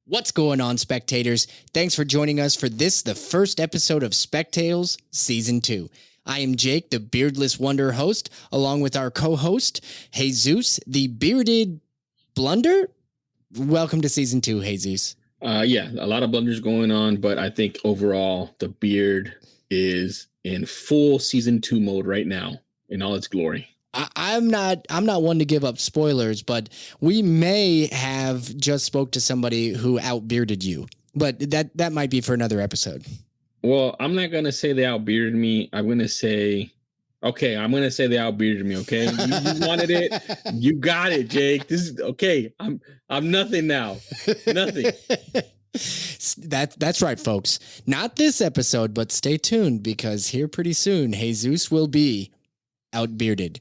What's going on, spectators? Thanks for joining us for the first episode of Spec Tales Season 2. I am Jake, the beardless wonder host, along with our co-host, Jesús, the bearded blunder. Welcome to Season 2, Jesús. Yeah, a lot of blunders going on, but I think overall the beard is in full Season 2 mode right now in all its glory. I'm not one to give up spoilers, but we may have just spoke to somebody who outbearded you, but that might be for another episode. Well, I'm not going to say they outbearded me. I'm going to say they outbearded me. Okay. You wanted it. You got it, Jake. This is okay. I'm nothing now. Nothing. That's right, folks. Not this episode, but stay tuned because here pretty soon, Jesús will be outbearded.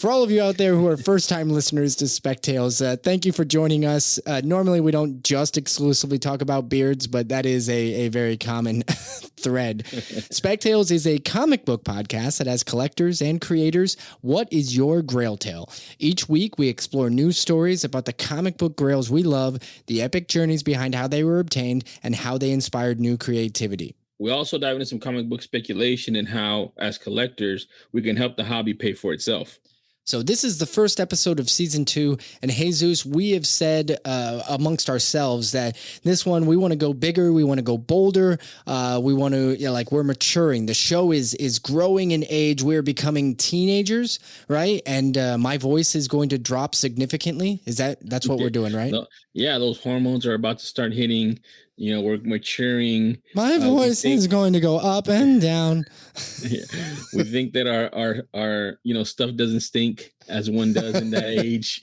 For all of you out there who are first-time listeners to Spec Tales, thank you for joining us. Normally, we don't just exclusively talk about beards, but that is a very common thread. Spec Tales is a comic book podcast that has collectors and creators. What is your grail tale? Each week, we explore news stories about the comic book grails we love, the epic journeys behind how they were obtained, and how they inspired new creativity. We also dive into some comic book speculation and how, as collectors, we can help the hobby pay for itself. So this is the first episode of Season 2, and Jesús, we have said amongst ourselves that this one, we want to go bigger, we want to go bolder, we want to, we're maturing. The show is growing in age. We're becoming teenagers, right? And my voice is going to drop significantly. That's what we're doing, right? Yeah, those hormones are about to start hitting. You know, we're maturing. My voice is going to go up and down. Yeah. We think that our stuff doesn't stink as one does in that age.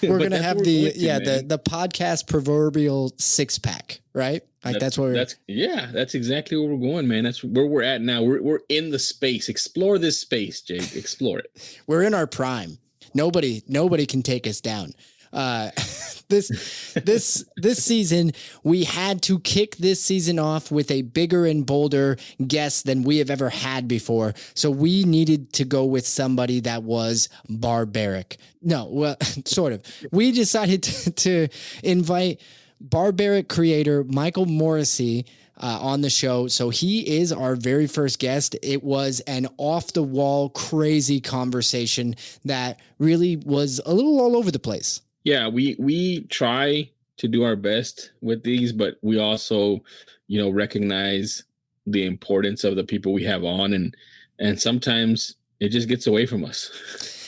We're gonna have the podcast proverbial 6-pack, right? That's exactly where we're going, man. That's where we're at now. We're in the space. Explore this space, Jake. Explore it. We're in our prime. Nobody can take us down. This season, we had to kick this season off with a bigger and bolder guest than we have ever had before. So we needed to go with somebody that was barbaric. No, well, sort of. We decided to invite Barbaric creator Michael Moreci on the show. So he is our very first guest. It was an off-the-wall, crazy conversation that really was a little all over the place. Yeah, we try to do our best with these, but we also, recognize the importance of the people we have on, and sometimes it just gets away from us.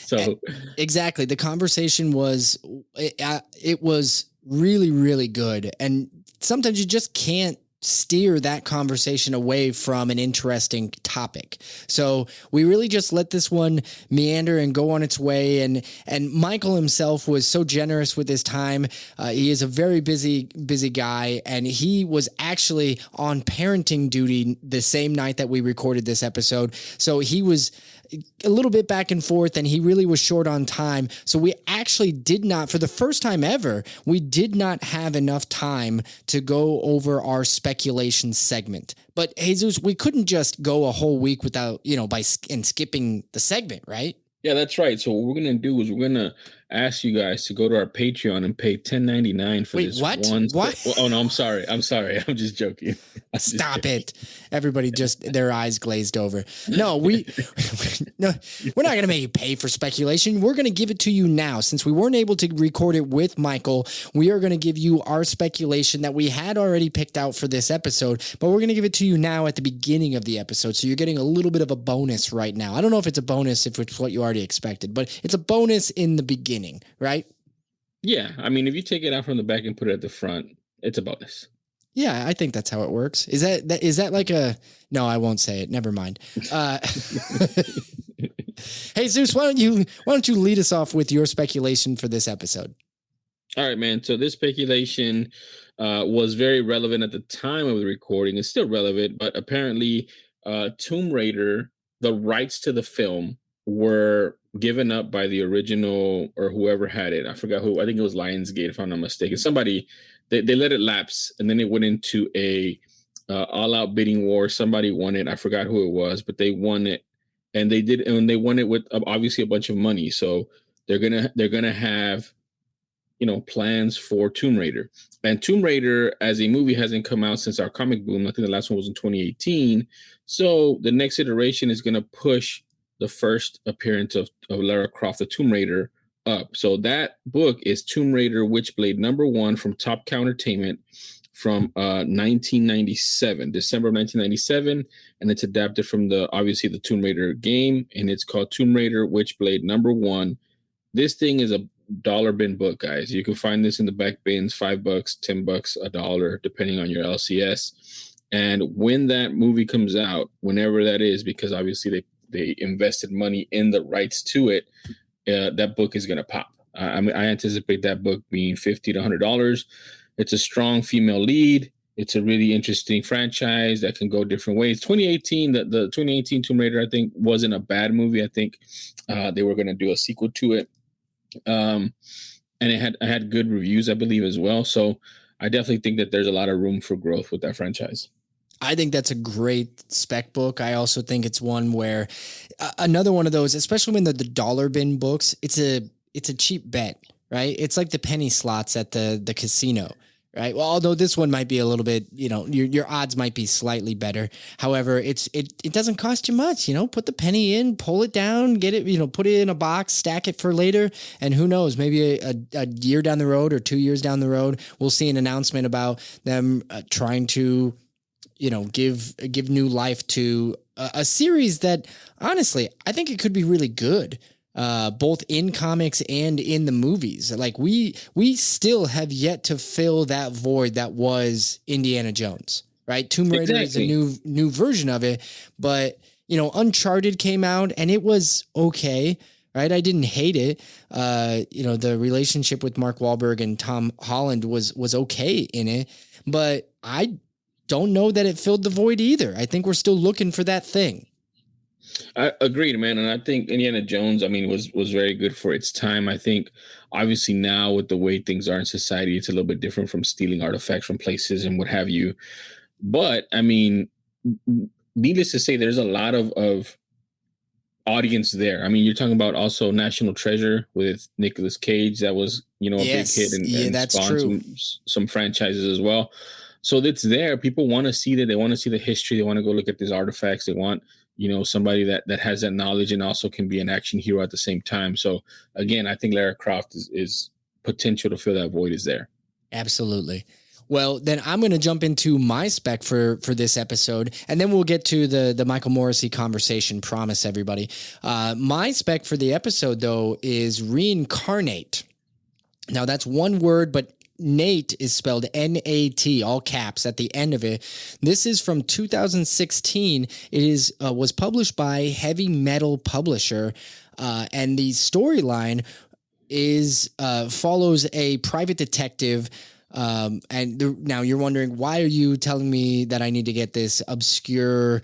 So exactly, the conversation was it was really, really good, and sometimes you just can't steer that conversation away from an interesting topic. So we really just let this one meander and go on its way. And Michael himself was so generous with his time. He is a very busy guy, and he was actually on parenting duty the same night that we recorded this episode. So he was a little bit back and forth, and he really was short on time. So we actually did not, for the first time ever, we did not have enough time to go over our speculation segment. But Jesús, we couldn't just go a whole week without, skipping the segment, right? Yeah, that's right. So what we're going to do is we're going to ask you guys to go to our Patreon and pay $10.99 for this one. What? Oh, no, I'm sorry. I'm just joking. Stop it. Everybody just their eyes glazed over. No, we're not going to make you pay for speculation. We're going to give it to you now. Since we weren't able to record it with Michael, we are going to give you our speculation that we had already picked out for this episode, but we're going to give it to you now at the beginning of the episode. So you're getting a little bit of a bonus right now. I don't know if it's a bonus, if it's what you already expected, but it's a bonus in the beginning, right? Yeah. I mean, if you take it out from the back and put it at the front, it's a bonus. Yeah, I think that's how it works. Is that like a... No, I won't say it. Never mind. Hey, Zeus, why don't you lead us off with your speculation for this episode? All right, man. So this speculation was very relevant at the time of the recording. It's still relevant, but apparently Tomb Raider, the rights to the film were given up by the original or whoever had it. I forgot who. I think it was Lionsgate, if I'm not mistaken. Somebody... They let it lapse, and then it went into a all-out bidding war. Somebody won it. I forgot who it was, but they won it, and they won it with obviously a bunch of money. So they're gonna have plans for Tomb Raider. And Tomb Raider as a movie hasn't come out since our comic boom. I think the last one was in 2018. So the next iteration is going to push the first appearance of Lara Croft, the Tomb Raider, up. So that book is Tomb Raider Witchblade #1 from Top Cow Entertainment from 1997, December of 1997. And it's adapted from obviously the Tomb Raider game. And it's called Tomb Raider Witchblade #1. This thing is a dollar bin book, guys. You can find this in the back bins, $5, $10, $1, depending on your LCS. And when that movie comes out, whenever that is, because obviously they invested money in the rights to it, that book is going to pop. I anticipate that book being $50 to $100. It's a strong female lead. It's a really interesting franchise that can go different ways. 2018, the 2018 Tomb Raider, I think, wasn't a bad movie. I think they were going to do a sequel to it. And it had good reviews, I believe, as well. So I definitely think that there's a lot of room for growth with that franchise. I think that's a great spec book. I also think it's one where another one of those, especially when the dollar bin books, it's a cheap bet, right? It's like the penny slots at the casino, right? Well, although this one might be a little bit, your odds might be slightly better. However, it doesn't cost you much, put the penny in, pull it down, get it, put it in a box, stack it for later. And who knows, maybe a year down the road or 2 years down the road, we'll see an announcement about them trying to, give new life to a series that honestly, I think it could be really good. Both in comics and in the movies. Like we still have yet to fill that void that was Indiana Jones, right? Tomb Raider is a new version of it, but Uncharted came out and it was okay, right? I didn't hate it. The relationship with Mark Wahlberg and Tom Holland was okay in it, but I don't know that it filled the void either. I think we're still looking for that thing. I agreed, man. And I think Indiana Jones, was very good for its time. I think obviously now with the way things are in society, it's a little bit different from stealing artifacts from places and what have you. But needless to say, there's a lot of audience there. You're talking about also National Treasure with Nicolas Cage. That was, a big hit and that's spawned true. some franchises as well. So it's there. People want to see that. They want to see the history. They want to go look at these artifacts. They want, somebody that has that knowledge and also can be an action hero at the same time. So again, I think Lara Croft is potential to fill that void is there. Absolutely. Well, then I'm going to jump into my spec for this episode, and then we'll get to the Michael Moreci conversation. Promise everybody. My spec for the episode, though, is reincarnate. Now, that's one word, but Nate is spelled N-A-T, all caps at the end of it. This is from 2016. It was published by Heavy Metal Publisher, and the storyline follows a private detective. Now you're wondering, why are you telling me that I need to get this obscure,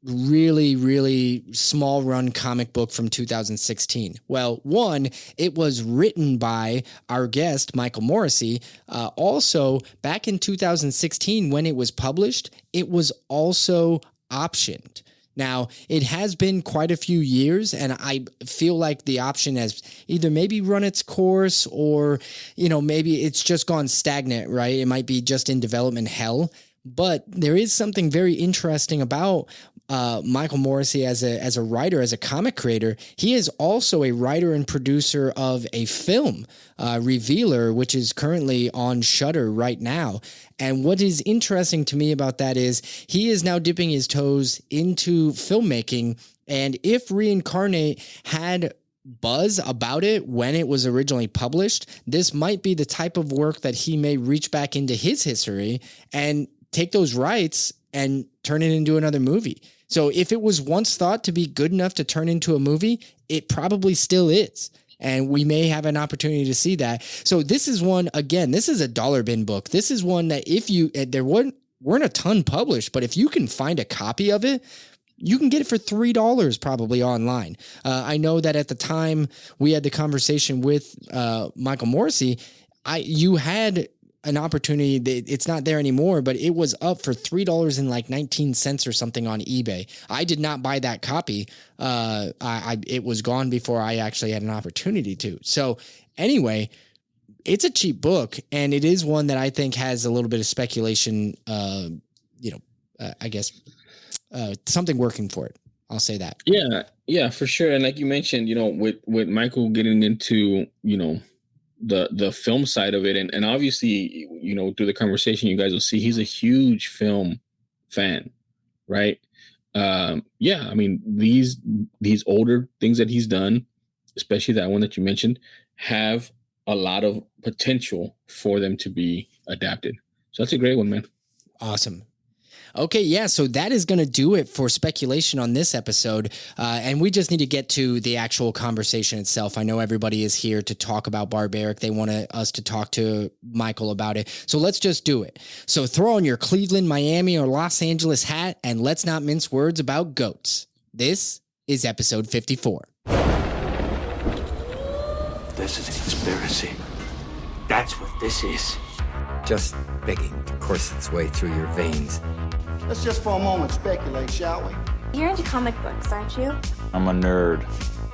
really, really small run comic book from 2016? Well, one, it was written by our guest, Michael Moreci. Also, back in 2016, when it was published, it was also optioned. Now, it has been quite a few years, and I feel like the option has either maybe run its course or, maybe it's just gone stagnant, right? It might be just in development hell. But there is something very interesting about Michael Moreci as a writer, as a comic creator. He is also a writer and producer of a film, Revealer, which is currently on Shudder right now. And what is interesting to me about that is he is now dipping his toes into filmmaking. And if Reincarnate had buzz about it when it was originally published, this might be the type of work that he may reach back into his history and take those rights and turn it into another movie. So if it was once thought to be good enough to turn into a movie, it probably still is. And we may have an opportunity to see that. So this is one, again, this is a dollar bin book. This is one that there weren't a ton published, but if you can find a copy of it, you can get it for $3 probably online. I know that at the time we had the conversation with Michael Moreci, you had an opportunity. It's not there anymore, but it was up for $3.19 or something on eBay. I did not buy that copy. It was gone before I actually had an opportunity to. So anyway, it's a cheap book, and it is one that I think has a little bit of speculation, I guess something working for it. I'll say that. Yeah, for sure. And like you mentioned, with Michael getting into, the film side of it, and obviously, through the conversation, you guys will see he's a huge film fan, right? I mean, these older things that he's done, especially that one that you mentioned, have a lot of potential for them to be adapted. So that's a great one, man. Awesome. Okay, yeah, so that is going to do it for speculation on this episode, and we just need to get to the actual conversation itself. I know everybody is here to talk about Barbaric. They want us to talk to Michael about it, so let's just do it. So throw on your Cleveland, Miami, or Los Angeles hat, and let's not mince words about goats. This is episode 54. This is a conspiracy. That's what this is. Just begging to course its way through your veins. Let's just for a moment speculate, shall we? You're into comic books, aren't you? I'm a nerd.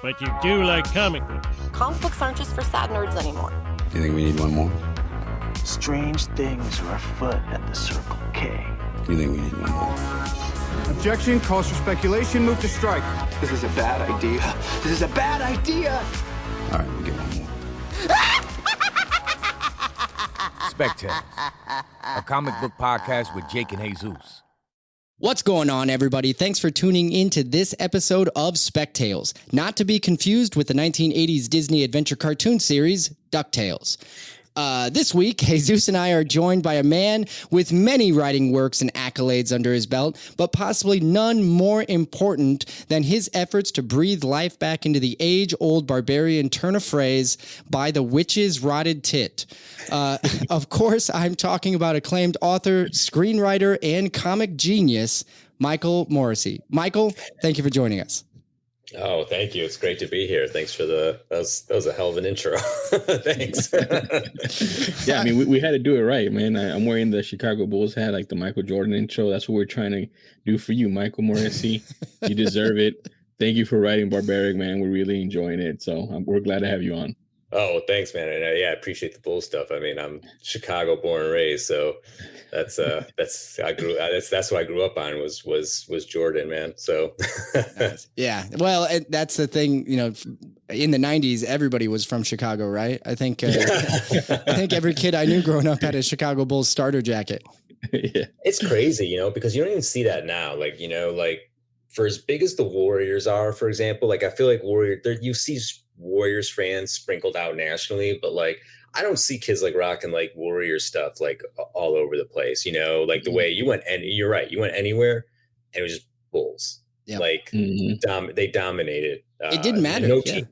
But you do like comic books. Comic books aren't just for sad nerds anymore. Do you think we need one more? Strange things are afoot at the Circle K. Do you think we need one more? Objection, calls for speculation, move to strike. This is a bad idea. This is a bad idea. All right, we'll get one more. Spec Tales, a comic book podcast with Jake and Jesus. What's going on, everybody? Thanks for tuning into this episode of Spec Tales, not to be confused with the 1980s Disney adventure cartoon series, DuckTales. This week, Jesus and I are joined by a man with many writing works and accolades under his belt, but possibly none more important than his efforts to breathe life back into the age-old barbarian turn of phrase, by the witch's rotted tit. Of course, I'm talking about acclaimed author, screenwriter, and comic genius, Michael Moreci. Michael, thank you for joining us. Oh, thank you. It's great to be here. Thanks for that was a hell of an intro. Thanks. Yeah, I mean, we had to do it right, man. I'm wearing the Chicago Bulls hat, like the Michael Jordan intro. That's what we're trying to do for you, Michael Moreci. You deserve it. Thank you for writing Barbaric, man. We're really enjoying it. So we're glad to have you on. Oh, thanks, man. And I appreciate the Bull stuff. I mean, I'm Chicago born and raised, so that's what I grew up on was Jordan, man. So yeah, well, that's the thing, in the 90s, everybody was from Chicago, right? I think every kid I knew growing up had a Chicago Bulls starter jacket. Yeah. It's crazy, because you don't even see that now. Like, for as big as the Warriors are, for example, like I feel like you see Warriors fans sprinkled out nationally, but like I don't see kids like rocking like Warriors stuff like all over the place, like the way you went, and you're right, you went anywhere and it was just Bulls. Yep. Like they dominated. It didn't matter. No team.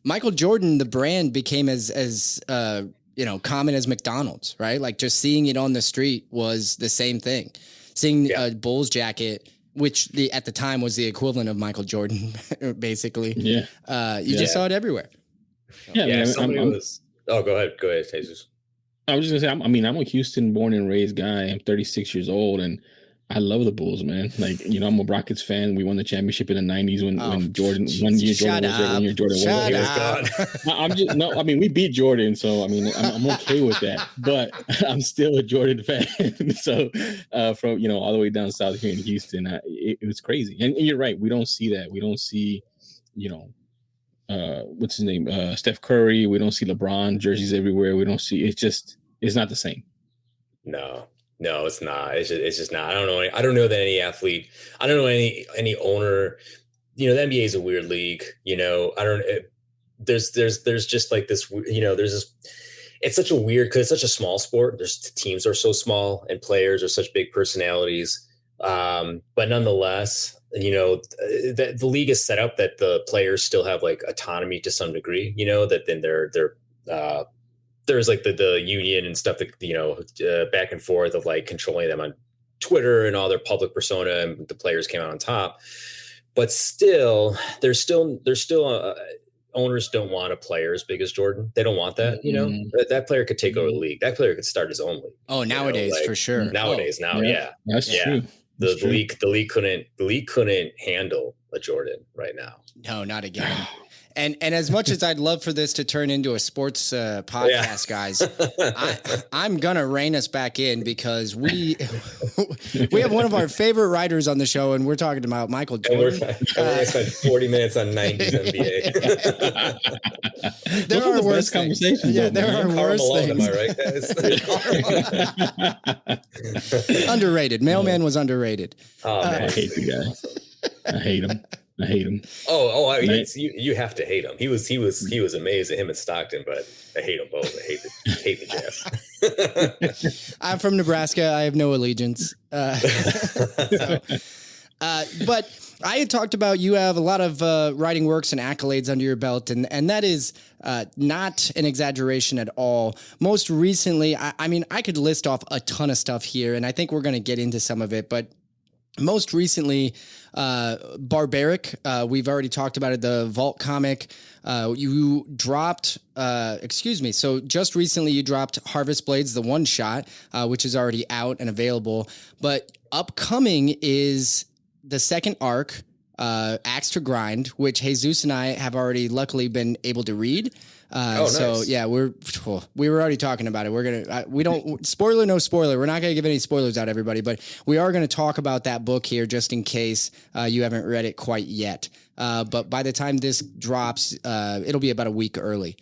Michael Jordan, the brand became as common as McDonald's, right? Like just seeing it on the street was the same thing. Seeing a Bulls jacket, which at the time was the equivalent of Michael Jordan, basically. Yeah. You just saw it everywhere. Yeah. Go ahead, Jesus. I was just gonna say, I'm a Houston born and raised guy. I'm 36 years old, and I love the Bulls, man. Like, I'm a Rockets fan. We won the championship in the 90s when Jordan, one year Jordan was there, 1 year Jordan wasn't. I mean, we beat Jordan, so I mean, I'm okay with that. But I'm still a Jordan fan. So from all the way down south here in Houston, it was crazy. And you're right, we don't see that. We don't see, what's his name, Steph Curry. We don't see LeBron jerseys everywhere. We don't see. It's not the same. No, it's not. It's just not. I don't know that any athlete. I don't know any owner. The NBA is a weird league. There's just like this. There's this. It's such a weird, because it's such a small sport. Teams are so small and players are such big personalities. But nonetheless, the league is set up that the players still have like autonomy to some degree. That then they're there's like the union and stuff that, back and forth of like controlling them on Twitter and all their public persona, and the players came out on top. But still, there's still owners don't want a player as big as Jordan. They don't want that. That player could take over the league. That player could start his own league. Oh, nowadays, for sure. Nowadays, yeah. That's true. The league couldn't handle a Jordan right now. No, not again. And as much as I'd love for this to turn into a sports podcast, guys, I'm gonna rein us back in because we have one of our favorite writers on the show, and we're talking about Michael Jordan. I spent 40 minutes on 90s NBA. There are worse conversations. Yeah, there are worse things. Am I right, guys? Underrated. Mailman was underrated. Oh man, I hate the guy. I hate him. You have to hate him. He was amazing, him and Stockton, but I hate them both. I hate the Jazz. I'm from Nebraska. I have no allegiance. But I had talked about you have a lot of writing works and accolades under your belt, and that is not an exaggeration at all. Most recently, I mean, I could list off a ton of stuff here, and I think we're going to get into some of it, but most recently, Barbaric, we've already talked about it, the Vault comic. You dropped, so just recently you dropped Harvest Blades, the one shot, which is already out and available. But upcoming is the second arc, Axe to Grind, which Jesus and I have already luckily been able to read. Nice. So yeah, we were already talking about it. We're going to, spoiler, no spoiler. We're not going to give any spoilers out, everybody, but we are going to talk about that book here just in case, you haven't read it quite yet. But by the time this drops, it'll be about a week early,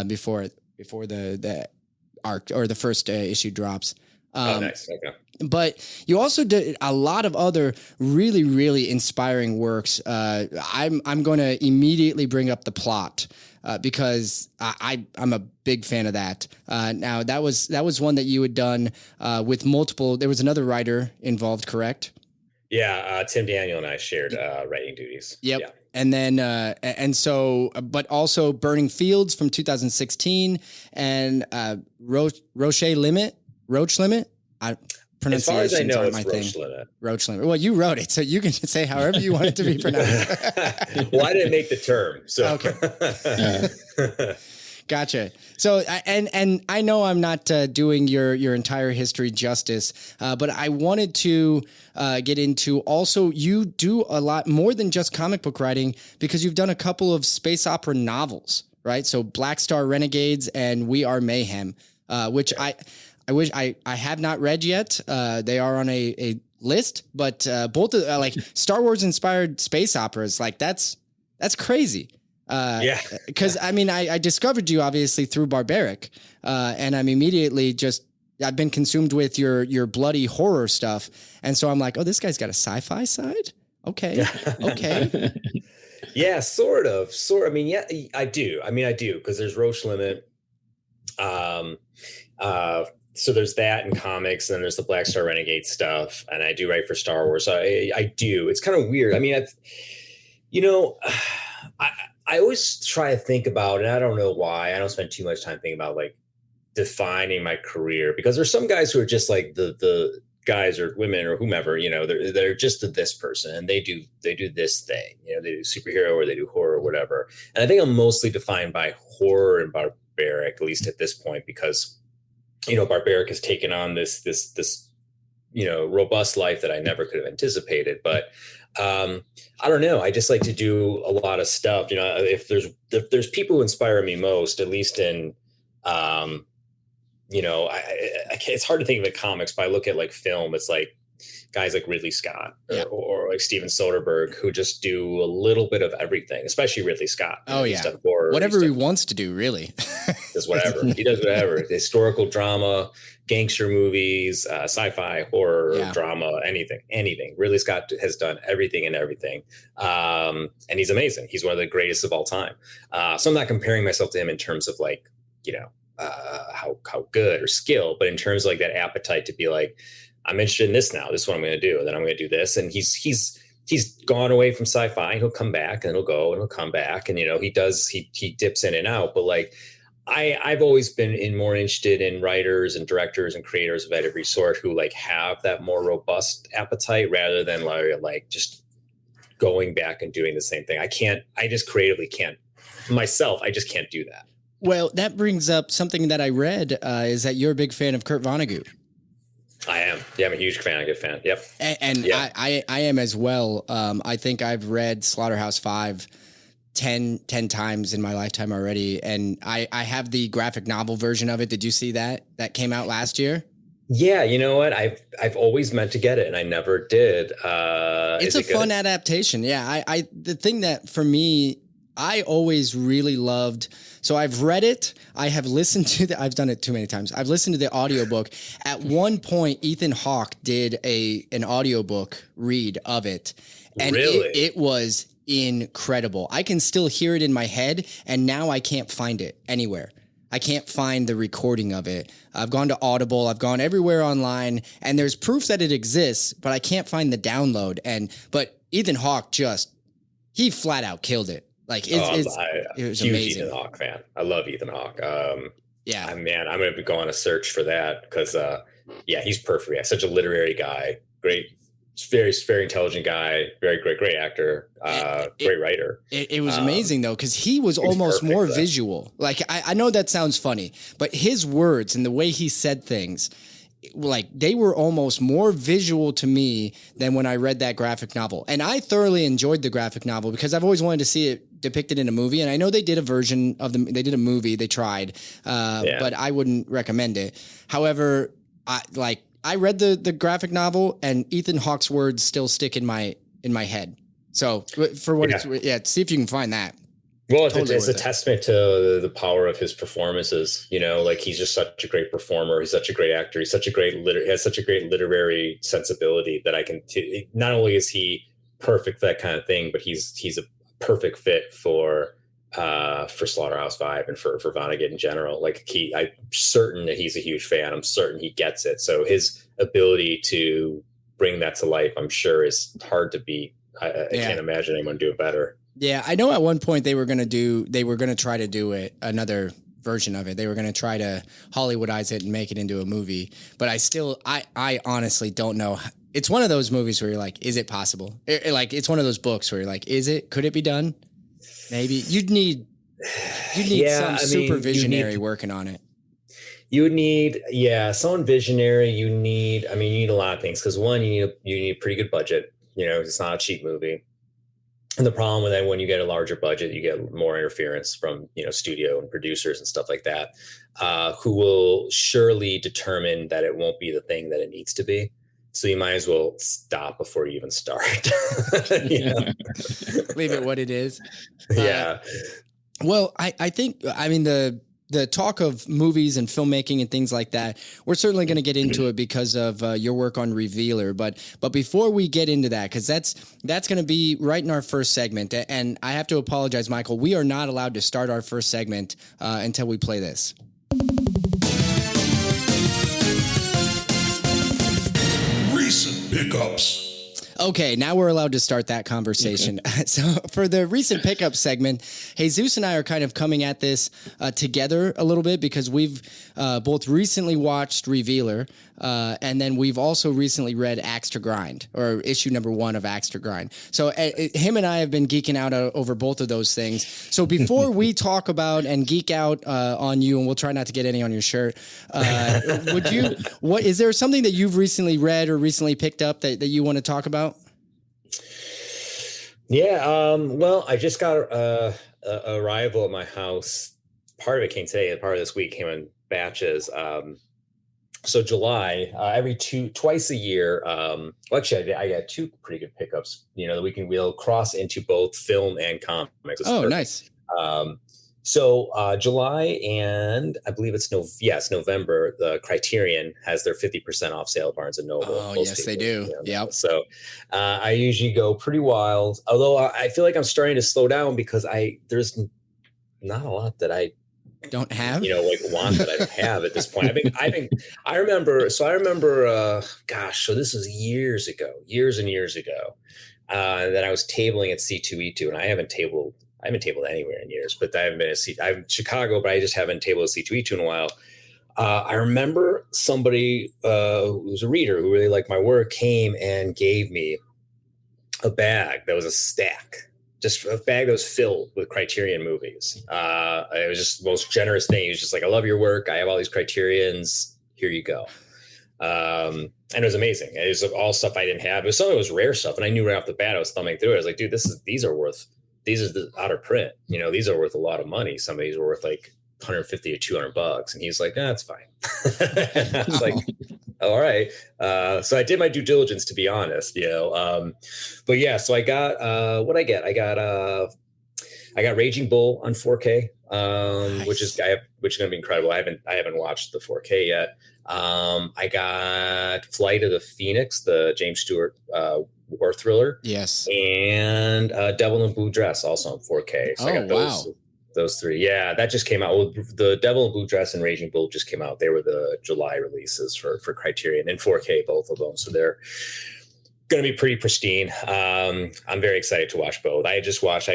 before the arc or the first issue drops. Nice. Okay. But you also did a lot of other really, really inspiring works. I'm going to immediately bring up The Plot, because I'm a big fan of that. Now that was one that you had done with multiple. There was another writer involved, correct? Yeah, Tim Daniel and I shared writing duties. Yep. Yeah. And then but also Burning Fields from 2016 and Roach Limit. As far as I know, aren't it's my Roach thing. Limit. Roach Limit. Well, you wrote it, so you can say however you want it to be pronounced. Well, I didn't make the term, so okay. Gotcha. So, and I know I'm not doing your entire history justice, but I wanted to get into also you do a lot more than just comic book writing because you've done a couple of space opera novels, right? So Black Star Renegades and We Are Mayhem, which I wish I have not read yet. They are on a list, but both like Star Wars inspired space operas, like that's crazy. Yeah, because I mean, I discovered you obviously through Barbaric, and I'm immediately I've been consumed with your bloody horror stuff, and so I'm like, oh, this guy's got a sci-fi side. Okay. Yeah, sort of. I mean, yeah, I do because there's Roach Limit. So there's that in comics, and then there's the Black Star Renegade stuff, and I do write for Star Wars. So I do. It's kind of weird. I mean, I always try to think about, and I don't know why, I don't spend too much time thinking about like defining my career, because there's some guys who are just like the guys or women or whomever, they're just this person and they do this thing, they do superhero or they do horror or whatever. And I think I'm mostly defined by horror and Barbaric, at least at this point, because Barbaric has taken on this robust life that I never could have anticipated. But I don't know. I just like to do a lot of stuff. If there's people who inspire me most, at least in, it's hard to think of it comics, but I look at like film. It's like guys like Ridley Scott or like Steven Soderbergh, who just do a little bit of everything, especially Ridley Scott. He's done horror, whatever he wants to do, really. Does whatever. He does whatever. Historical drama, gangster movies, sci-fi, horror, drama, anything. Ridley Scott has done everything and everything. And he's amazing. He's one of the greatest of all time. So I'm not comparing myself to him in terms of like, how good or skill, but in terms of like that appetite to be like, I'm interested in this now. This is what I'm going to do. And then I'm going to do this. And he's gone away from sci-fi. He'll come back and he'll go and he'll come back. And, he dips in and out. But like, I've always been more interested in writers and directors and creators of every sort who like have that more robust appetite rather than like just going back and doing the same thing. I just creatively can't myself. I just can't do that. Well, that brings up something that I read is that you're a big fan of Kurt Vonnegut. I am. Yeah, I'm a huge fan. A good fan. Yep. And I am as well. I think I've read Slaughterhouse-Five 10 times in my lifetime already. And I have the graphic novel version of it. Did you see that? That came out last year. Yeah, you know what? I've always meant to get it and I never did. It's a fun adaptation. Yeah. The thing that for me, I always really loved. So I've read it. I have listened to I've done it too many times. I've listened to the audiobook. At one point, Ethan Hawke did an audiobook read of it. And really? It was incredible. I can still hear it in my head, and now I can't find it anywhere. I can't find the recording of it. I've gone to Audible. I've gone everywhere online, and there's proof that it exists, but I can't find the download. But Ethan Hawke he flat out killed it. Like it was huge amazing. Ethan Hawke fan. I love Ethan Hawke. Yeah, man, I'm gonna go on a search for that because he's perfect. Yeah, such a literary guy. Great. Very, very intelligent guy, very great actor, great writer. It was amazing though, because he was almost more visual. Like I know that sounds funny, but his words and the way he said things, like they were almost more visual to me than when I read that graphic novel. And I thoroughly enjoyed the graphic novel because I've always wanted to see it depicted in a movie. And I know they did a version of they did a movie, they tried, but I wouldn't recommend it. However, I read the graphic novel, and Ethan Hawke's words still stick in my head. So for what it's see if you can find that. Well, it's a testament to the power of his performances. You know, like he's just such a great performer. He's such a great actor. He's such a great has such a great literary sensibility that I can. Not only is he perfect for that kind of thing, but he's a perfect fit for Slaughterhouse-Five and for Vonnegut in general. Like I'm certain that he's a huge fan. I'm certain he gets it. So his ability to bring that to life, I'm sure, is hard to beat. I can't imagine anyone do it better. Yeah, I know at one point they were going to try to do another version of it. They were going to try to Hollywoodize it and make it into a movie. But I honestly don't know. It's one of those movies where you're like, is it possible? It's one of those books where you're like, could it be done? Maybe you'd need some super visionary working on it. You would need, someone visionary. You need a lot of things. Because one, you need a pretty good budget. You know, it's not a cheap movie. And the problem with that, when you get a larger budget, you get more interference from, studio and producers and stuff like that, who will surely determine that it won't be the thing that it needs to be. So you might as well stop before you even start. Leave it what it is. Yeah. Well, I think, the talk of movies and filmmaking and things like that, we're certainly going to get into it because of your work on Revealer. But before we get into that, because that's going to be right in our first segment. And I have to apologize, Michael. We are not allowed to start our first segment until we play this. Recent pickups. Okay, now we're allowed to start that conversation. Okay. So for the recent pickup segment, Jesus and I are kind of coming at this together a little bit because we've both recently watched Revealer, and then we've also recently read Axe to Grind, or issue number 1 of Axe to Grind. So him and I have been geeking out over both of those things. So before we talk about and geek out on you, and we'll try not to get any on your shirt, is there something that you've recently read or recently picked up that you want to talk about? Yeah. Well, I just got a arrival at my house. Part of it came today, and part of this week came in batches. So July, twice a year. Actually, I got 2 pretty good pickups. That we'll cross into both film and comics. Oh, nice. So July, and I believe it's November. The Criterion has their 50% off sale at Barnes and Noble. Oh, yes, they do. Yeah. So I usually go pretty wild. Although I feel like I'm starting to slow down because there's not a lot that I don't have. Want that I have at this point. I remember. So this was years and years ago. That I was tabling at C2E2, and I haven't tabled anywhere in years, but I haven't been I'm in Chicago, but I just haven't tabled at C2E2 in a while. I remember somebody who was a reader who really liked my work came and gave me a bag that was a stack, just a bag that was filled with Criterion movies. It was just the most generous thing. He was just like, I love your work. I have all these Criterions. Here you go. And it was amazing. It was all stuff I didn't have. It was some of it was rare stuff. And I knew right off the bat, I was thumbing through it. I was like, dude, these are worth these are the out of print. You know, these are worth a lot of money. Some of these are worth like $150 or $200. And he's like, that's fine. I was like, all right. So I did my due diligence, to be honest, you know. But yeah, so I got what I get. I got Raging Bull on 4K, Nice. which is going to be incredible. I haven't watched the 4K yet. I got Flight of the Phoenix, the James Stewart war thriller. Yes. And Devil in a Blue Dress, also on 4K. So I got those three. Yeah, that just came out. Well, the Devil in Blue Dress and Raging Bull just came out. They were the July releases for Criterion, and 4K, both of them. So they're going to be pretty pristine. I'm very excited to watch both. I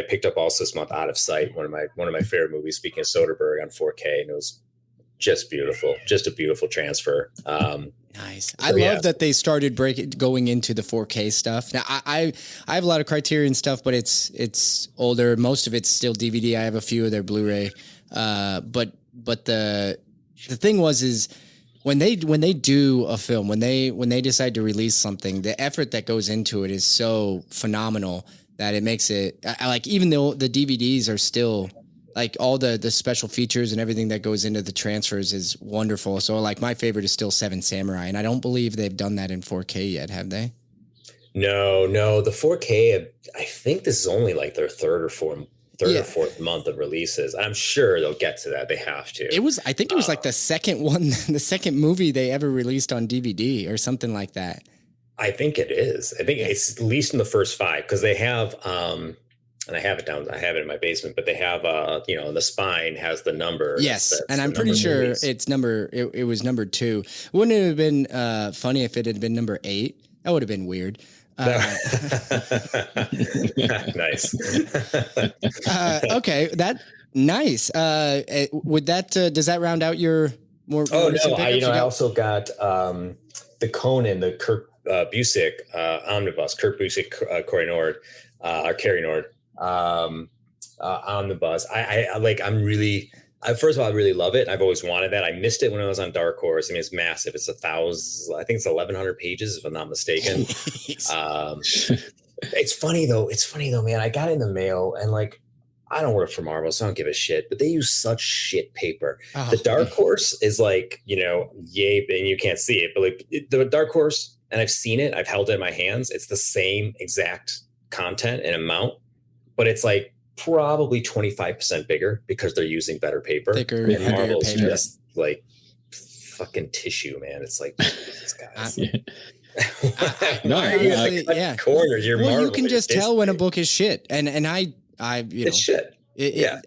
picked up also this month Out of Sight, one of my favorite movies, speaking of Soderbergh, on 4K, and it was just beautiful, just a beautiful transfer. Nice. I love that they started going into the 4K stuff. Now I have a lot of Criterion stuff, but it's older. Most of it's still DVD. I have a few of their Blu-ray. But the thing is when they do a film, when they decide to release something, the effort that goes into it is so phenomenal that it makes it like, even though the DVDs are still like, all the special features and everything that goes into the transfers is wonderful. So like, my favorite is still Seven Samurai, and I don't believe they've done that in 4K yet, have they? No, the 4K, I think this is only like their third or fourth month of releases. I'm sure they'll get to that. They have to. I think it was like the second movie they ever released on DVD or something like that. I think it is. I think it's at least in the first 5, because they have, and I have it in my basement, but they have, the spine has the number. Yes. And I'm pretty sure it was number 2. Wouldn't it have been funny if it had been number 8? That would have been weird. Nice. Okay. Nice. Would that, does that round out your more? Oh, no. I also got the Conan, the Kurt Busiek omnibus, Kurt Busiek, Corey Nord, or Carrie Nord. Omnibus. First of all, I really love it. I've always wanted that. I missed it when I was on Dark Horse. I mean, it's massive. It's 1,000. I think it's 1,100 pages, if I'm not mistaken. It's funny though, man. I got it in the mail, and like, I don't work for Marvel, so I don't give a shit. But they use such shit paper. Oh, the Dark Horse is like, yay, and you can't see it, but like the Dark Horse, and I've seen it. I've held it in my hands. It's the same exact content and amount, but it's like probably 25% bigger because they're using better paper. Thicker, and Marvel's just like fucking tissue, man. It's like, these guys. Corners. You can just tell when a book is shit, and it's shit.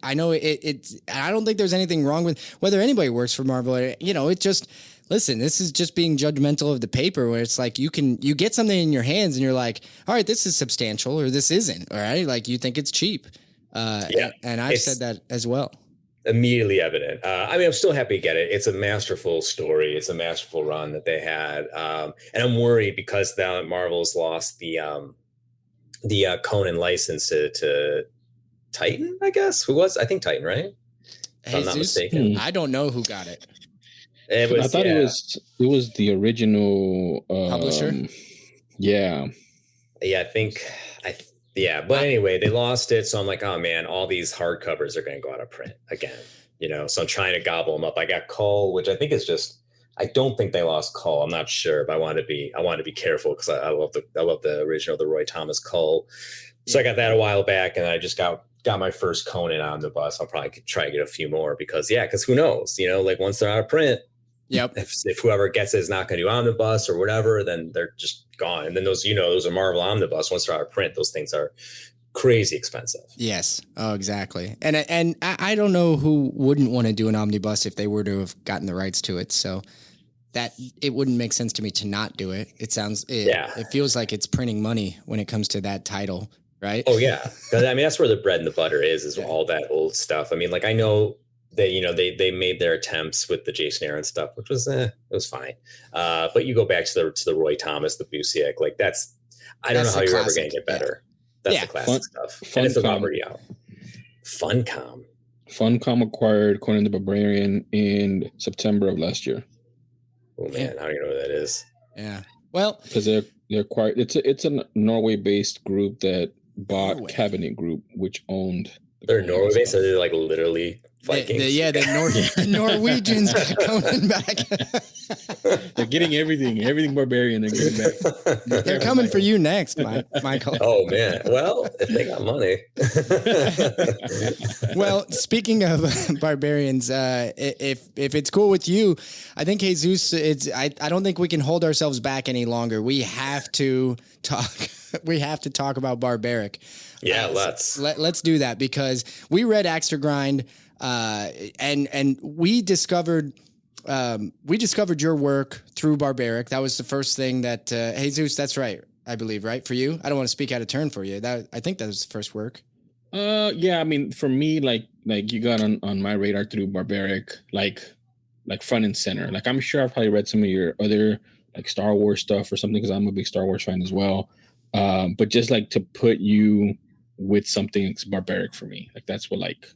I know it's. I don't think there's anything wrong with whether anybody works for Marvel. It just. Listen, this is just being judgmental of the paper, where it's like you get something in your hands and you're like, all right, this is substantial, or this isn't. All right. Like, you think it's cheap. And I've said that as well. Immediately evident. I'm still happy to get it. It's a masterful story. It's a masterful run that they had. And I'm worried because now Marvel's lost the Conan license to Titan, I guess. I think Titan, right? If I'm not mistaken. I don't know who got it. I thought it was the original publisher. Yeah. I think. But anyway, they lost it, so I'm like, oh man, all these hardcovers are going to go out of print again. So I'm trying to gobble them up. I got Cull, which I think is just. I don't think they lost Cull. I'm not sure, but I want to be careful because I love the original, the Roy Thomas Cull. So I got that a while back, and I just got my first Conan omnibus. I'll probably try to get a few more because who knows? Like, once they're out of print. Yep. If whoever gets it is not going to do omnibus or whatever, then they're just gone. And then those are Marvel omnibus. Once they're out of print, those things are crazy expensive. Yes. Oh, exactly. And I don't know who wouldn't want to do an omnibus if they were to have gotten the rights to it. So that it wouldn't make sense to me to not do it. It feels like it's printing money when it comes to that title, right? Oh yeah. That's where the bread and the butter is all that old stuff. I mean, like, I know they made their attempts with the Jason Aaron stuff, which was it was fine. But you go back to the Roy Thomas, the Busiek, like I don't know how you're ever going to get better. That's the classic stuff. And it's already out. Funcom acquired Conan the Barbarian in September of last year. Oh man, I don't even know what that is. Yeah. Well, because they acquired it's a Norway-based group that bought Cabinet Group, which owned. They're Norway, so they're like literally Vikings. The Norwegians got Conan back. They're getting everything barbarian. They're getting back. They're coming for you next, Michael. Oh man, well, if they got money. Well, speaking of barbarians, if it's cool with you, I think Jesus, I don't think we can hold ourselves back any longer. We have to talk. We have to talk about Barbaric. Yeah, let's do that, because we read Axe to Grind, and we discovered your work through Barbaric. That was the first thing that Jesus. That's right, I believe, right, for you. I don't want to speak out of turn for you. I think that was the first work. Yeah, I mean, for me, like you got on my radar through Barbaric, like front and center. Like, I'm sure I've probably read some of your other like Star Wars stuff or something, because I'm a big Star Wars fan as well. But just like to put you with something that's Barbaric for me, like that's what like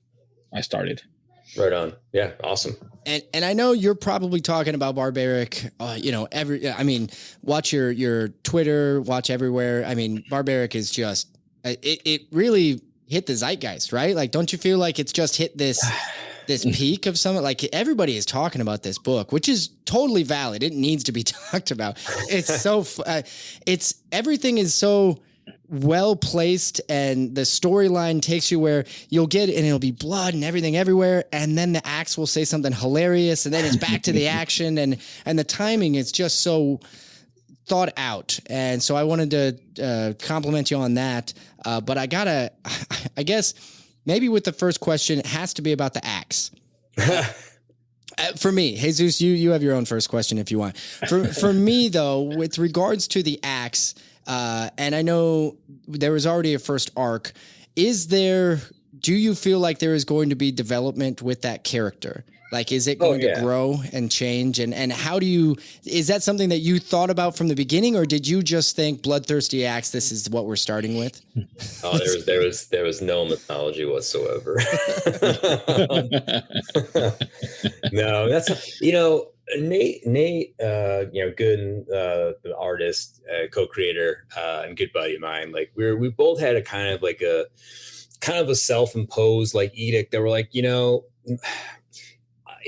I started. Right on. Yeah, awesome. And I know you're probably talking about Barbaric, watch your Twitter, watch everywhere. I mean, Barbaric is just it really hit the zeitgeist, right? Like, don't you feel like it's just hit this peak of something? Like, everybody is talking about this book, which is totally valid. It needs to be talked about. It's so everything is so well placed, and the storyline takes you where you'll get, and it'll be blood and everything everywhere, and then the axe will say something hilarious, and then it's back to the action, and the timing is just so thought out. And so I wanted to compliment you on that. But I guess maybe with the first question, it has to be about the axe. For me, Jesus, you have your own first question if you want. For me, though, with regards to the axe, and I know there was already a first arc, do you feel like there is going to be development with that character? Like, is it going to grow and change? And is that something that you thought about from the beginning, or did you just think bloodthirsty axe, this is what we're starting with? Oh, there was no mythology whatsoever. No, that's, Nate, Gooden, the artist, co-creator, and good buddy of mine. Like, we both had a kind of a self-imposed like edict that we're like,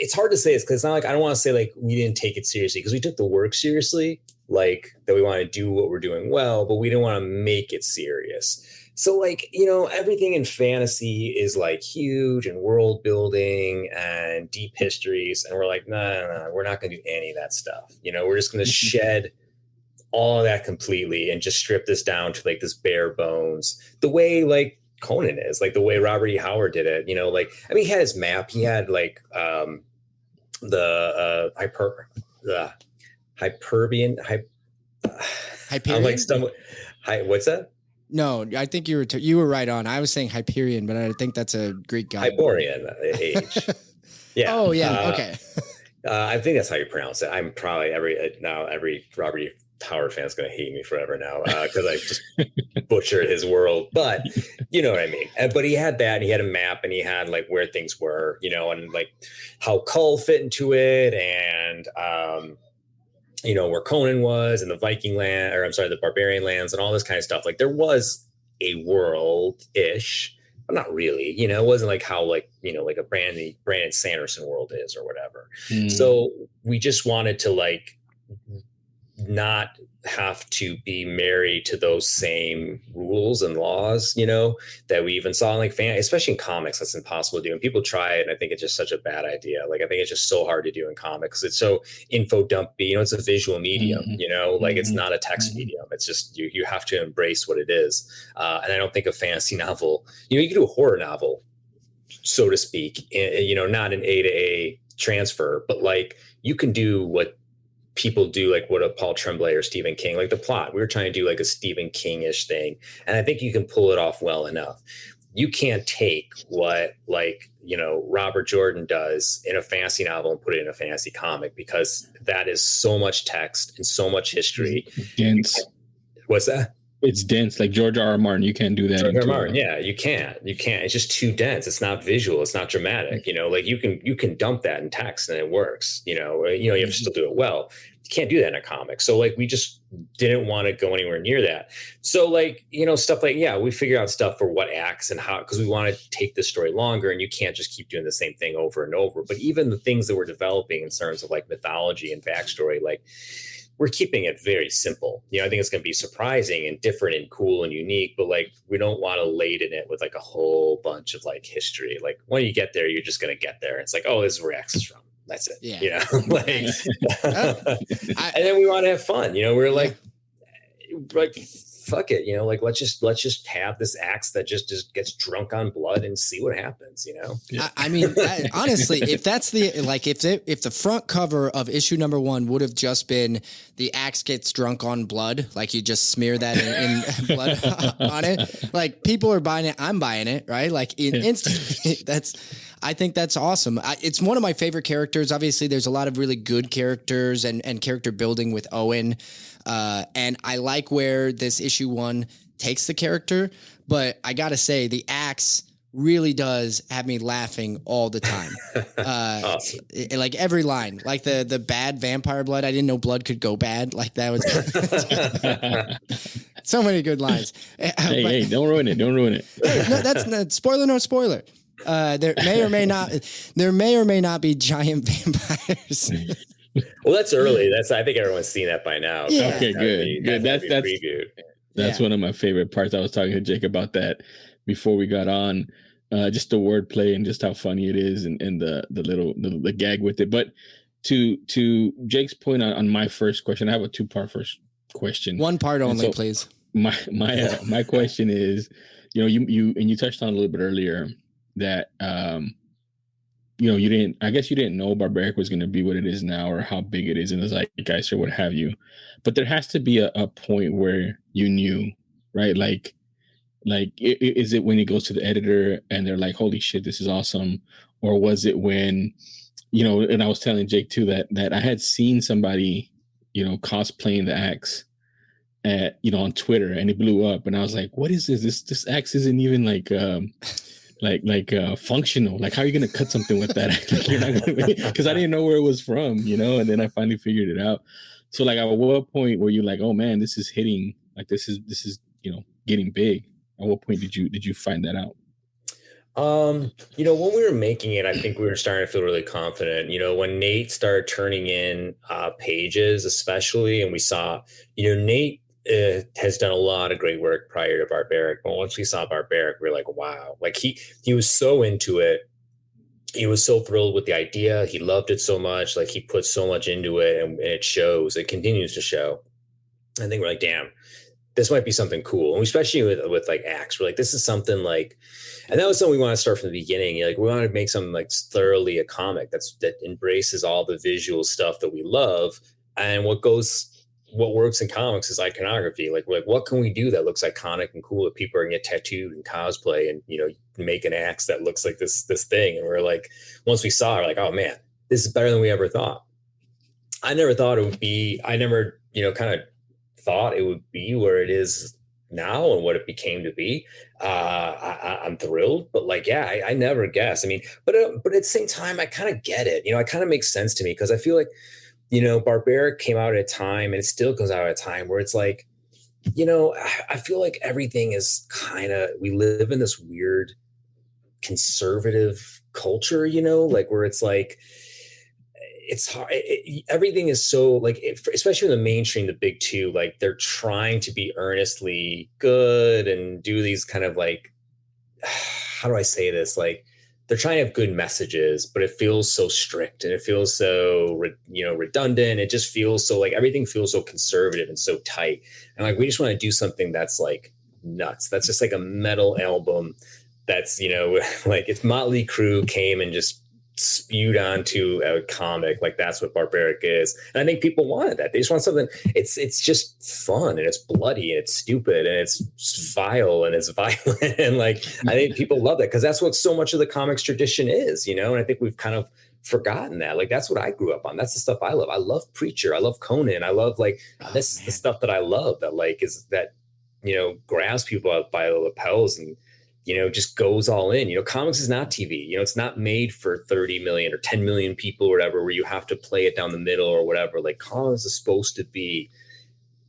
it's hard to say this, because it's not like, I don't want to say like we didn't take it seriously, because we took the work seriously, like that we want to do what we're doing well, but we didn't want to make it serious. So like, everything in fantasy is like huge and world building and deep histories. And we're like, no, we're not going to do any of that stuff. We're just going to shed all of that completely and just strip this down to like this bare bones, the way like Conan is, like the way Robert E. Howard did it. He had his map. He had like the Hyperion. I'm like what's that? No, I think you were right on. I was saying Hyperion, but I think that's a Greek god. Hyperion age. Yeah. Oh yeah. Okay. I think that's how you pronounce it. I'm probably every Robert E. Howard fan's going to hate me forever now, because I just butchered his world, but you know what I mean? But he had that, and he had a map, and he had like where things were, and like how Kull fit into it, and where Conan was, and the Viking land, or I'm sorry, the barbarian lands, and all this kind of stuff. Like, there was a world-ish, but not really, it wasn't like how like, like a Brandon Sanderson world is or whatever. So we just wanted to like not have to be married to those same rules and laws, that we even saw in like especially in comics. That's impossible to do. And people try it, and I think it's just such a bad idea. Like, I think it's just so hard to do in comics. It's so info dumpy, it's a visual medium, like it's not a text medium. It's just, you have to embrace what it is. And I don't think a fantasy novel, you can do a horror novel, so to speak, not an A to A transfer, but like you can do what people do, like what a Paul Tremblay or Stephen King, like the plot. We were trying to do like a Stephen King-ish thing, and I think you can pull it off well enough. You can't take what like Robert Jordan does in a fantasy novel and put it in a fantasy comic, because that is so much text and so much history. Dense. What's that? It's dense, like George R. R. Martin. You can't do that. George R. R. Martin, yeah, you can't. It's just too dense. It's not visual. It's not dramatic. Like you can dump that in text and it works. You have to still do it well. You can't do that in a comic. So like we just didn't want to go anywhere near that. So like stuff like we figure out stuff for what acts and how, because we want to take the story longer, and you can't just keep doing the same thing over and over. But even the things that we're developing in terms of like mythology and backstory, like, we're keeping it very simple. I think it's going to be surprising and different and cool and unique, but like, we don't want to laden it with like a whole bunch of like history. Like when you get there, you're just going to get there. It's like, oh, this is where X is from. That's it. Yeah. And then we want to have fun. We're like, fuck it. Like, let's just have this axe that just gets drunk on blood and see what happens. I mean, honestly, if that's if the front cover of issue number 1 would have just been the axe gets drunk on blood, like you just smear that in blood on it, like people are buying it. I'm buying it, right? Like instantly. I think that's awesome. It's one of my favorite characters. Obviously, there's a lot of really good characters and character building with Owen. And I like where this issue 1 takes the character, but I gotta say the axe really does have me laughing all the time. Awesome. Like every line, like the bad vampire blood. I didn't know blood could go bad. Like that was so many good lines. Hey, don't ruin it. Don't ruin it. Hey, no, that's not spoiler. No spoiler. There may or may not be giant vampires. Well, that's early. I think everyone's seen that by now. Yeah. Okay, good. That's one of my favorite parts. I was talking to Jake about that before we got on. Just the wordplay and just how funny it is, and the little gag with it. But to Jake's point on my first question, I have a 2-part first question. 1 part only, please. My question is, you touched on a little bit earlier that you didn't know Barbaric was going to be what it is now, or how big it is in the zeitgeist or what have you. But there has to be a point where you knew, right? Like, is it when it goes to the editor and they're like, holy shit, this is awesome? Or was it when, and I was telling Jake too, that I had seen somebody, cosplaying the axe on Twitter, and it blew up, and I was like, what is this? This axe isn't even like functional. Like, how are you going to cut something with that? Because I didn't know where it was from, and then I finally figured it out. So like, at what point were you like, oh man, this is hitting, like this is getting big? At what point did you find that out? When we were making it, I think we were starting to feel really confident. When Nate started turning in pages, especially, and we saw, Nate has done a lot of great work prior to Barbaric. But once we saw Barbaric, we were like, wow, like he was so into it. He was so thrilled with the idea. He loved it so much. Like, he put so much into it, and it shows. It continues to show. I think we're like, damn, this might be something cool. And especially with like Axe, we're like, this is something like, and that was something we want to start from the beginning. Like, we want to make something like thoroughly a comic that embraces all the visual stuff that we love. And what works in comics is iconography. Like what can we do that looks iconic and cool that people are gonna get tattooed and cosplay and, make an axe that looks like this thing. And we're like, once we saw it, we're like, oh man, this is better than we ever thought. I never thought it would be, kind of thought it would be where it is now and what it became to be. I'm thrilled, but like, yeah, I never guessed. I mean, but at the same time, I kind of get it. It kind of makes sense to me, because I feel like, Barbaric came out at a time, and it still goes out at a time where it's like, I feel like everything is we live in this weird conservative culture, like where it's like, it's hard. Everything is so like, especially in the mainstream, the big two, like they're trying to be earnestly good and do these kind of like, how do I say this? Like, they're trying to have good messages, but it feels so strict and it feels so, redundant. It just feels so like everything feels so conservative and so tight. And like, we just want to do something that's like nuts. That's just like a metal album. That's, like if Motley Crue came and just spewed onto a comic, like that's what Barbaric is. And I think people wanted that. They just want something. It's just fun, and it's bloody, and it's stupid, and it's vile, and it's violent. And like, I think people love that, because that's what so much of the comics tradition is, and I think we've kind of forgotten that. Like, that's what I grew up on. That's the stuff I love. I love Preacher. I love Conan. I love like, this is the stuff that I love, that like is that grabs people by the lapels and, just goes all in. Comics is not TV. It's not made for 30 million or 10 million people or whatever, where you have to play it down the middle or whatever. Like, comics is supposed to be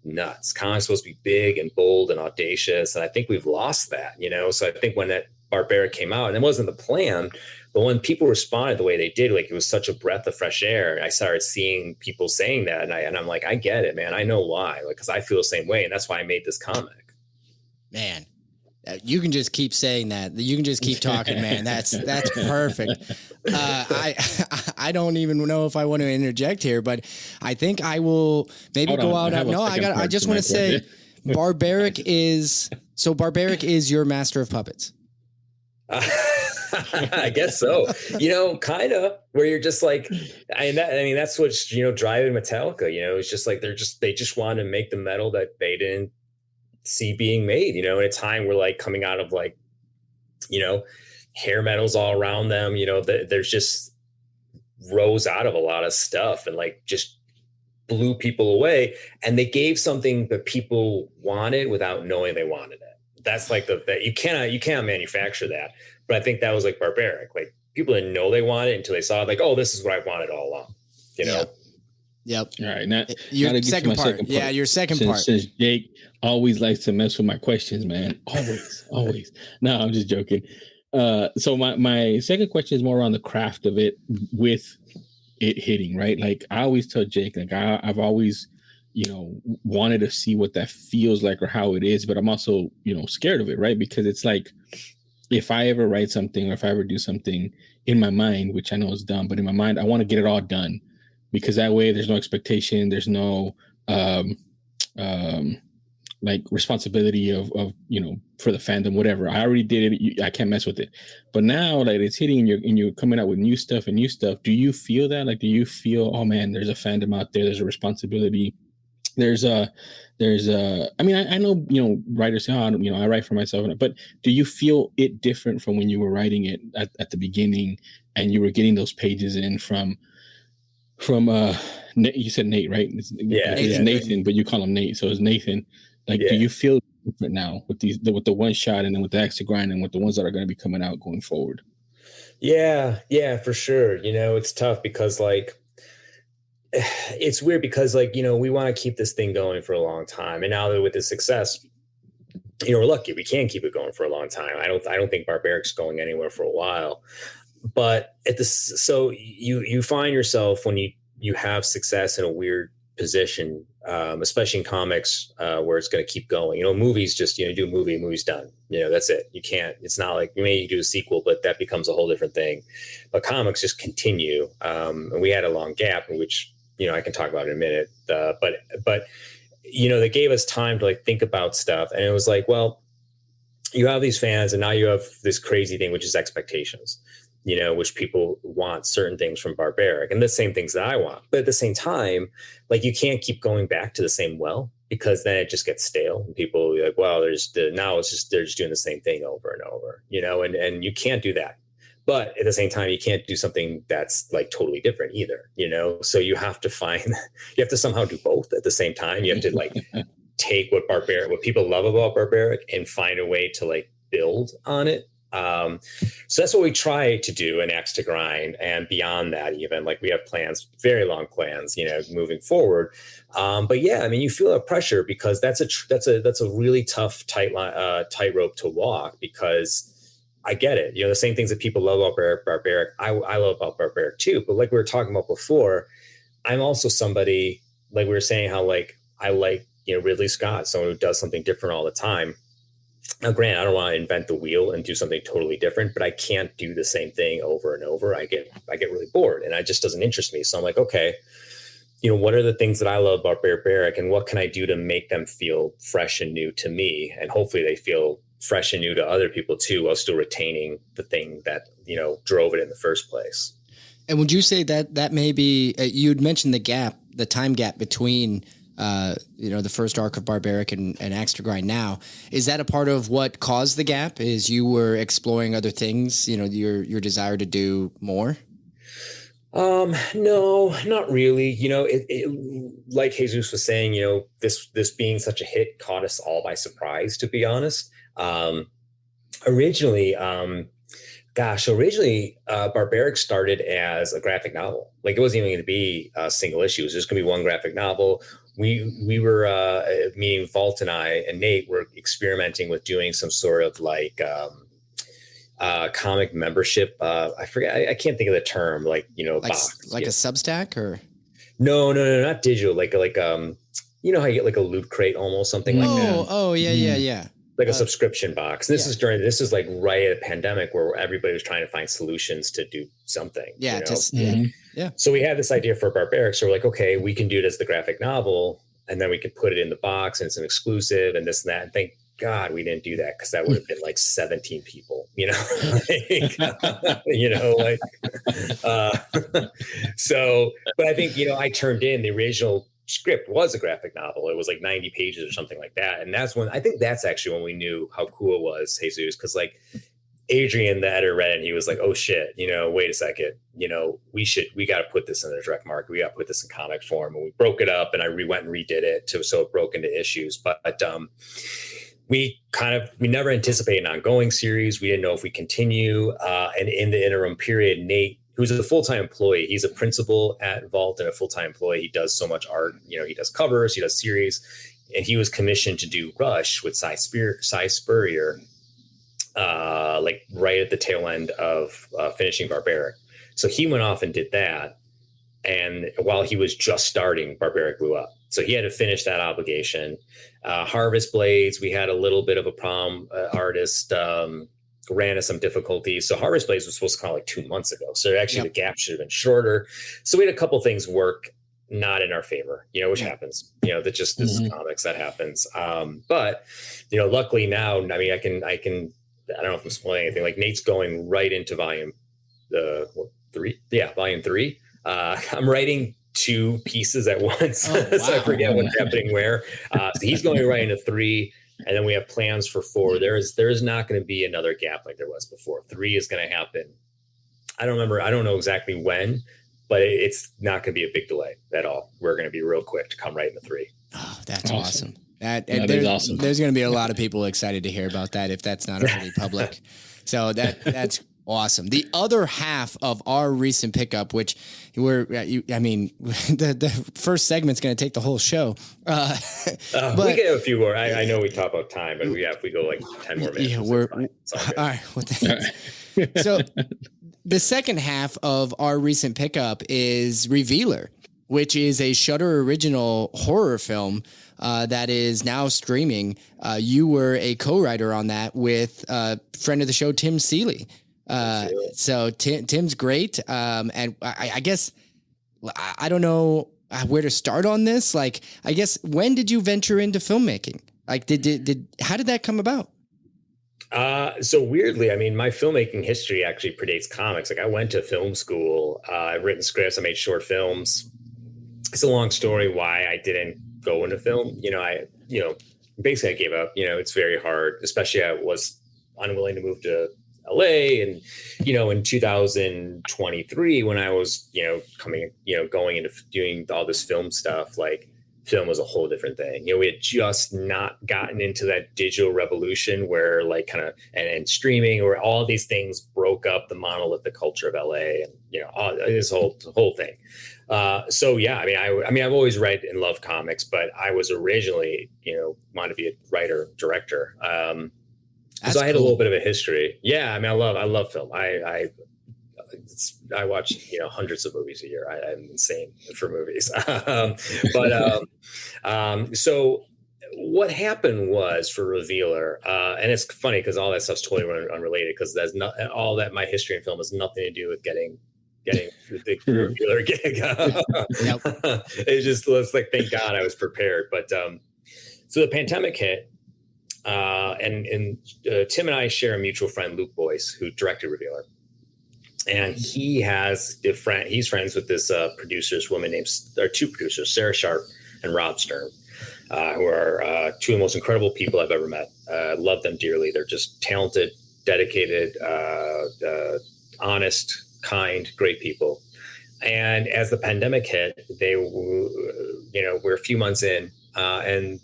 nuts. Comics is supposed to be big and bold and audacious. And I think we've lost that, So I think when that Barbaric came out, and it wasn't the plan, but when people responded the way they did, like, it was such a breath of fresh air. I started seeing people saying that, and I'm like, I get it, man. I know why, like, because I feel the same way, and that's why I made this comic. Man, you can just keep saying that. You can just keep talking, man. That's perfect. I don't even know if I want to interject here, but I think I will maybe go out. No, I just want to say, Barbaric is your master of puppets. I guess so. Kind of, where you're just like, that's what's, driving Metallica, it's just like, they just want to make the metal that they didn't see being made, at a time where, like, coming out of, like, hair metals all around them, there's just rose out of a lot of stuff and, like, just blew people away. And they gave something that people wanted without knowing they wanted it. That's like you can't manufacture that. But I think that was like Barbaric. Like, people didn't know they wanted it until they saw it, like, oh, this is what I wanted all along. Yep. All right. Now, your second part. Yeah, your second part. Since Jake always likes to mess with my questions, man. Always. No, I'm just joking. So my second question is more on the craft of it with it hitting, right? Like, I always tell Jake, like, I've always, wanted to see what that feels like or how it is, but I'm also, scared of it, right? Because it's like, if I ever write something or if I ever do something in my mind, which I know is dumb, but in my mind, I want to get it all done, because that way there's no expectation. There's no, like, responsibility of, for the fandom, whatever. I already did it. I can't mess with it. But now, like, it's hitting and you're coming out with new stuff. Do you feel that? Like, do you feel, oh man, there's a fandom out there. There's a responsibility. I know, writers say, oh, I write for myself, but do you feel it different from when you were writing it at the beginning and you were getting those pages in from you said Nate, right? It's Nathan, but you call him Nate. So it's Nathan. Like, do you feel different now with the one shot and then with the Axe to Grind and with the ones that are going to be coming out going forward? Yeah, for sure. It's tough because, like, it's weird because, like, we want to keep this thing going for a long time. And now that with the success, we're lucky we can keep it going for a long time. I don't think Barbaric's going anywhere for a while. But so you find yourself when you have success in a weird position, especially in comics, where it's going to keep going. Movies just, you do a movie's done. That's it. You can't, it's not like, maybe you do a sequel, but that becomes a whole different thing. But comics just continue. And we had a long gap in which, I can talk about it in a minute. But they gave us time to, like, think about stuff. And it was like, well, you have these fans and now you have this crazy thing, which is expectations, which people want certain things from Barbaric and the same things that I want. But at the same time, like, you can't keep going back to the same well, because then it just gets stale and people will be like, well, they're just doing the same thing over and over, and you can't do that. But at the same time, you can't do something that's, like, totally different either, So you have to somehow do both at the same time. You have to, like, take what people love about Barbaric and find a way to, like, build on it. So that's what we try to do in Axe to Grind, and beyond that, even, like, we have plans, very long plans, moving forward. But yeah, I mean, you feel that pressure because that's a really tough tightrope to walk, because I get it. The same things that people love about Barbaric, I love about Barbaric too. But like we were talking about before, I'm also somebody, like we were saying, how, like, I like, Ridley Scott, someone who does something different all the time. Now, granted, I don't want to invent the wheel and do something totally different, but I can't do the same thing over and over. I get really bored, and it just doesn't interest me. So I'm like, okay, what are the things that I love about Barbaric, and what can I do to make them feel fresh and new to me? And hopefully they feel fresh and new to other people too, while still retaining the thing that, drove it in the first place. And would you say that maybe you'd mentioned the time gap between the first arc of Barbaric and Axe to Grind now, is that a part of what caused the gap? Is you were exploring other things, your desire to do more? No, not really. It like Jesus was saying, this being such a hit caught us all by surprise, to be honest. Originally, Barbaric started as a graphic novel. Like, it wasn't even going to be a single issue. It was just going to be one graphic novel. We were, me and Vault and I and Nate were experimenting with doing some sort of like, comic membership. I forget. I can't think of the term. Like, box. Like a Substack or? No, not digital. Like how you get like a Loot Crate, almost something like that. Oh, yeah. Like a subscription box. This is like right at a pandemic where everybody was trying to find solutions to do something. Yeah. Yeah. So we had this idea for Barbaric. So we're like, okay, we can do it as the graphic novel, and then we could put it in the box and it's an exclusive and this and that. And thank God we didn't do that, because that would have been like 17 people, so, but I think, I turned in the original script was a graphic novel. It was like 90 pages or something like that. And that's actually when we knew how cool it was, Jesus, because like Adrian, the editor, read it and he was like, oh shit, wait a second, we got to put this in the direct market. We got to put this in comic form. And we broke it up, and I went and redid it so it broke into issues. But we never anticipated an ongoing series. We didn't know if we continue. And in the interim period, Nate, who's a full-time employee, he's a principal at Vault and a full-time employee. He does so much art. He does covers, he does series, and he was commissioned to do Rush with Cy Spurrier, like right at the tail end of finishing Barbaric. So he went off and did that. And while he was just starting, Barbaric blew up. So he had to finish that obligation. Harvest Blades, we had a little bit of a problem. Artist ran into some difficulties. So Harvest Blades was supposed to come out like 2 months ago. So actually the gap should have been shorter. So we had a couple things work not in our favor, which happens, that just this is comics, that happens. But, luckily now, I mean, I don't know if I'm spoiling anything, like Nate's going right into volume 3. Yeah. Volume 3. I'm writing 2 pieces at once. So I forget what's happening where. So he's going right into 3. And then we have plans for 4. There is not going to be another gap like there was before. 3 is going to happen. I don't know exactly when, but it's not going to be a big delay at all. We're going to be real quick to come right into 3. Oh, that's awesome. There's awesome. There's going to be a lot of people excited to hear about that if that's not already public. So that's awesome. The other half of our recent pickup, which the first segment's going to take the whole show. But we can have a few more. I know we talk about time, but if we go like 10 more minutes. Yeah, all right. Well, thanks. So the second half of our recent pickup is Revealer, which is a Shudder original horror film that is now streaming. You were a co-writer on that with friend of the show, Tim Seeley. So Tim's great. And I guess I don't know where to start on this. Like, I guess, when did you venture into filmmaking? Like, how did that come about? So weirdly, I mean, my filmmaking history actually predates comics. Like, I went to film school, I've written scripts, I made short films. It's a long story why I didn't go into film. Basically I gave up. It's very hard, especially I was unwilling to move to LA. And, in 2023, when I was, going into doing all this film stuff, like, film was a whole different thing. We had just not gotten into that digital revolution where like kind of, and streaming, where all these things broke up the monolithic culture of LA and, this whole thing. So yeah, I mean, I've always read and loved comics, but I was originally, wanted to be a writer, director. So I had a little bit of a history. Yeah. I mean, I love film. I watch, hundreds of movies a year. I'm insane for movies. So what happened was for Revealer, and it's funny because all that stuff's totally unrelated, because that's not all that. My history in film has nothing to do with getting the Revealer gig. It's just, like, thank God I was prepared. But so the pandemic hit, and Tim and I share a mutual friend, Luke Boyce, who directed Revealer. And he has he's friends with this two producers, Sarah Sharp and Rob Stern, who are 2 of the most incredible people I've ever met. Love them dearly. They're just talented, dedicated, honest, kind, great people. And as the pandemic hit, we're a few months in, and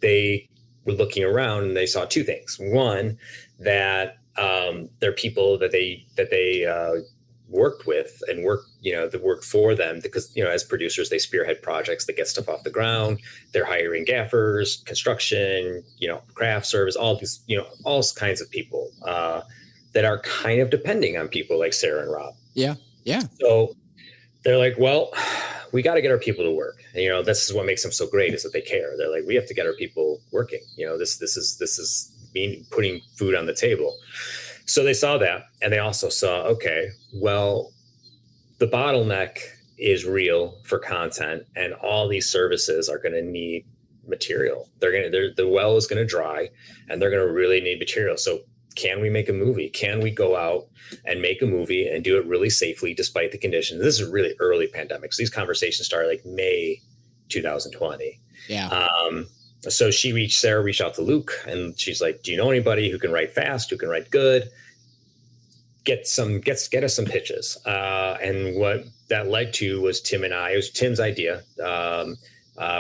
they were looking around and they saw two things. One, that there are people that they worked with and that worked for them, because, as producers, they spearhead projects that get stuff off the ground. They're hiring gaffers, construction, craft service, all these, all kinds of people that are kind of depending on people like Sarah and Rob. Yeah. Yeah. So they're like, well, we got to get our people to work. And, this is what makes them so great, is that they care. They're like, we have to get our people working. This is putting food on the table. So they saw that, and they also saw, okay, well, the bottleneck is real for content, and all these services are going to need material. The well is going to dry, and they're going to really need material. So can we make a movie? Can we go out and make a movie and do it really safely despite the conditions? This is really early pandemic. So these conversations started like May 2020. Yeah. So Sarah reached out to Luke, and she's like, do you know anybody who can write fast, who can write good? Get us some pitches. And what that led to was it was Tim's idea.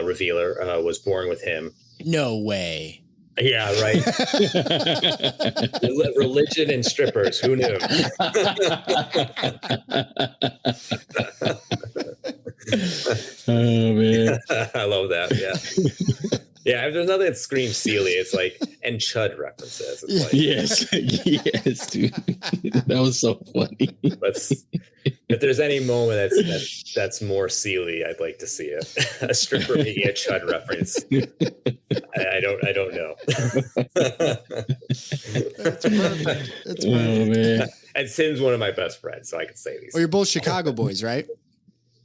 Revealer was born with him. No way. Yeah, right. Religion and strippers. Who knew? Oh, man. I love that. Yeah. Yeah, if there's nothing that screams Sealy, it's like, and Chud references. It's like, yes, dude. That was so funny. If there's any moment that's more Sealy, I'd like to see it. A stripper making a Chud reference. I don't know. That's perfect. That's perfect. Oh, man. And Tim's one of my best friends, so I can say these. Well, you're both Chicago boys, right?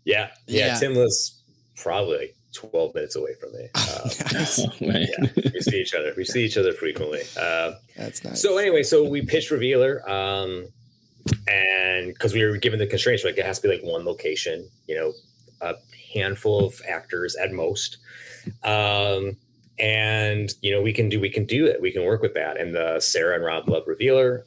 Yeah. Tim was probably like 12 minutes away from me. Nice. Yeah, we see each other. We see each other frequently. That's nice. So anyway, we pitched Revealer, and because we were given the constraints, like it has to be like one location, a handful of actors at most, and we can do it. We can work with that. And Sarah and Rob love Revealer,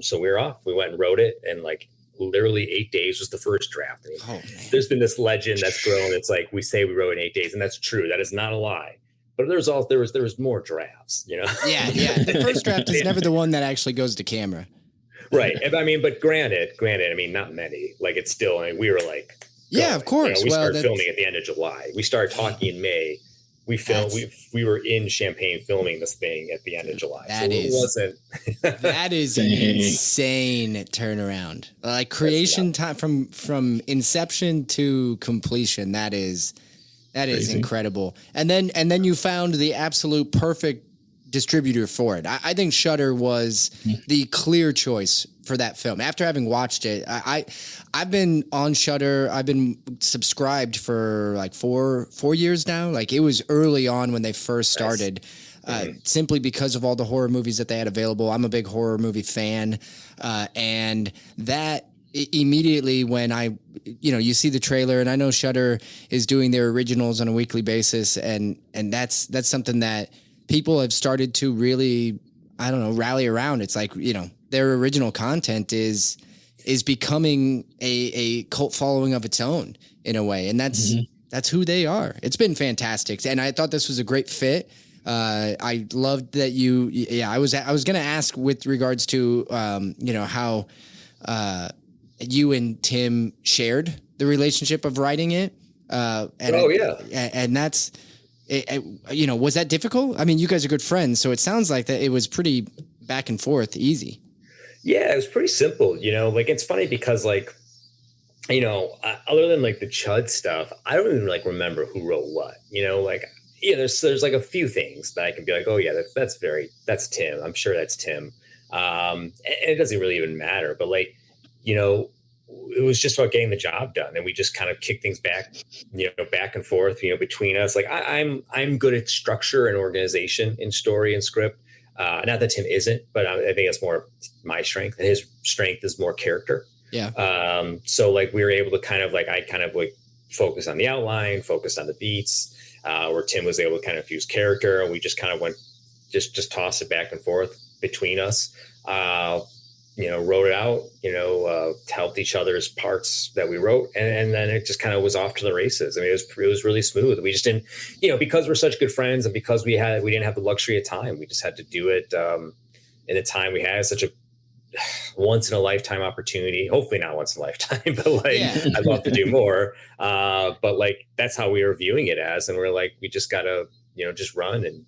so we were off. We went and wrote it, and like literally 8 days was the first draft. I mean, there's been this legend that's grown. It's like we say we wrote in 8 days, and that's true. That is not a lie. But there was more drafts, Yeah. The first draft is never the one that actually goes to camera. Right. I mean, but granted, I mean, not many. Like it's still. I mean, we were like, yeah, of course. We started filming at the end of July. We started talking in May. We filmed. We were in Champaign filming this thing at the end of July. It wasn't. That is an insane turnaround. Like creation time from inception to completion. That is crazy. Incredible. And then you found the absolute perfect distributor for it. I think Shudder was the clear choice for that film. After having watched it, I've been on Shudder. I've been subscribed for like four years now. Like it was early on when they first started, simply because of all the horror movies that they had available. I'm a big horror movie fan, and that immediately when you see the trailer, and I know Shudder is doing their originals on a weekly basis, and that's something that people have started to really, rally around. It's like, their original content is becoming a cult following of its own in a way. And that's who they are. It's been fantastic. And I thought this was a great fit. I loved that I was going to ask with regards to, how you and Tim shared the relationship of writing it. And that's, was that difficult? I mean, you guys are good friends, so it sounds like that it was pretty back and forth, easy. Yeah, it was pretty simple. Like it's funny because like, other than like the Chud stuff, I don't even like remember who wrote what. There's like a few things that I can be like, oh yeah, that's Tim. I'm sure that's Tim. And it doesn't really even matter. But like, it was just about getting the job done, and we just kind of kick things back, back and forth, between us. Like I'm good at structure and organization in story and script. Not that Tim isn't, but I think it's more my strength, and his strength is more character. Yeah. So like we were able to kind of like, I kind of like focus on the outline, focused on the beats, where Tim was able to kind of fuse character, and we just kind of went, just toss it back and forth between us. wrote it out, helped each other's parts that we wrote. And then it just kind of was off to the races. I mean, it was really smooth. We just didn't, because we're such good friends and because we didn't have the luxury of time, we just had to do it in the time we had. Such a once in a lifetime opportunity, hopefully not once in a lifetime, but I'd love to do more. But that's how we were viewing it as, and we're like, we just gotta, just run and,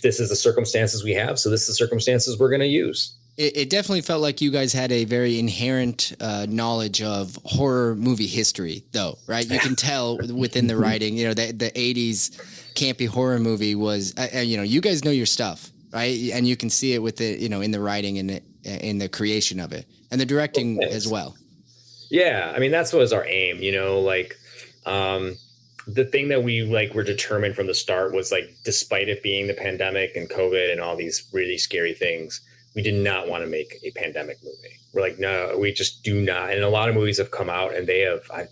this is the circumstances we have. So this is the circumstances we're going to use. It definitely felt like you guys had a very inherent knowledge of horror movie history, though, right? You can tell within the writing, the 80s campy horror movie was, you guys know your stuff, right? And you can see it with the, in the writing and in the creation of it and the directing as well. Yeah. I mean, that's what was our aim, the thing that we were determined from the start was despite it being the pandemic and COVID and all these really scary things, we did not want to make a pandemic movie. We're like, no, we just do not. And a lot of movies have come out and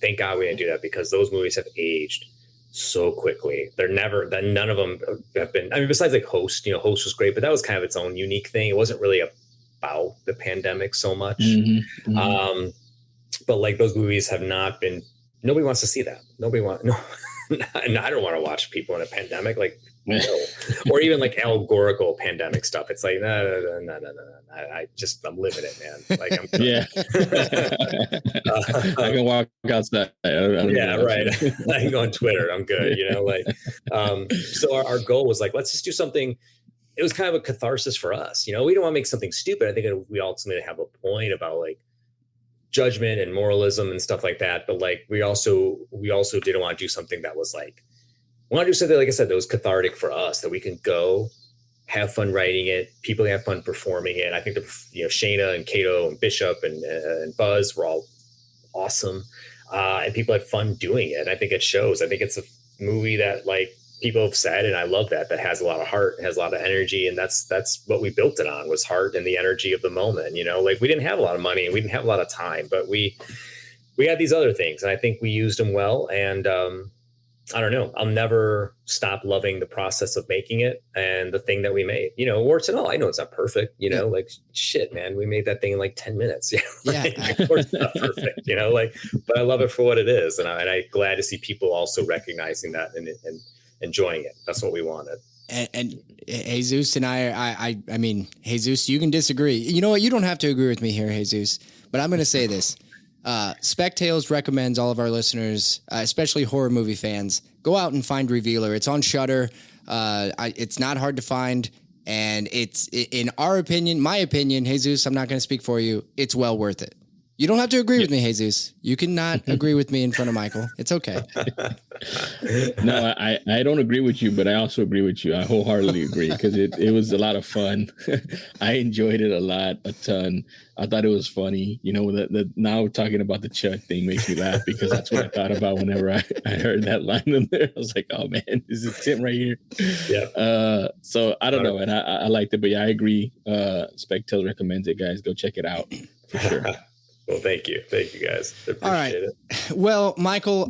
thank God we didn't do that, because those movies have aged so quickly. None of them have been, I mean, besides Host, Host was great, but that was kind of its own unique thing. It wasn't really about the pandemic so much. Mm-hmm. Mm-hmm. But those movies have not been, nobody wants to see that. No, I don't want to watch people in a pandemic, no. Or even allegorical pandemic stuff. It's no. I'm living it, man. I'm good. Yeah. I can walk outside. Yeah, right. I can go on Twitter. I'm good. So our goal was let's just do something. It was kind of a catharsis for us. We don't want to make something stupid. I think we ultimately have a point about judgment and moralism and stuff like that. But we also didn't want to do something that was we want to do something, like I said, that was cathartic for us, that we can go have fun writing it. People have fun performing it. I think Shayna and Kato and Bishop and Buzz were all awesome. And people had fun doing it. And I think it shows. I think it's a movie that people have said, and I love that has a lot of heart, has a lot of energy. And that's what we built it on, was heart and the energy of the moment. We didn't have a lot of money and we didn't have a lot of time, but we had these other things, and I think we used them well. And I don't know, I'll never stop loving the process of making it and the thing that we made, warts and all. I know it's not perfect, shit, man, we made that thing in 10 minutes. Yeah. Of course it's not perfect, but I love it for what it is. And I'm glad to see people also recognizing that and enjoying it. That's what we wanted. And Jesus and I mean, Jesus, you can disagree. You know what? You don't have to agree with me here, Jesus, but I'm going to say this. Spec Tales recommends all of our listeners, especially horror movie fans, go out and find Revealer. It's on Shudder. It's not hard to find. And it's, in our opinion, my opinion, Jesus, I'm not going to speak for you. It's well worth it. You don't have to agree with me, Jesus. You cannot agree with me in front of Michael. It's okay. No, I don't agree with you, but I also agree with you. I wholeheartedly agree, because it was a lot of fun. I enjoyed it a ton. I thought it was funny. Now talking about the Chud thing makes me laugh, because that's what I thought about whenever I heard that line in there. I was like, oh man, this is Tim right here. Yeah. So I don't know, and I liked it, but yeah, I agree. Spec Tales recommends it, guys. Go check it out for sure. Well, thank you guys. I appreciate it. Well, Michael,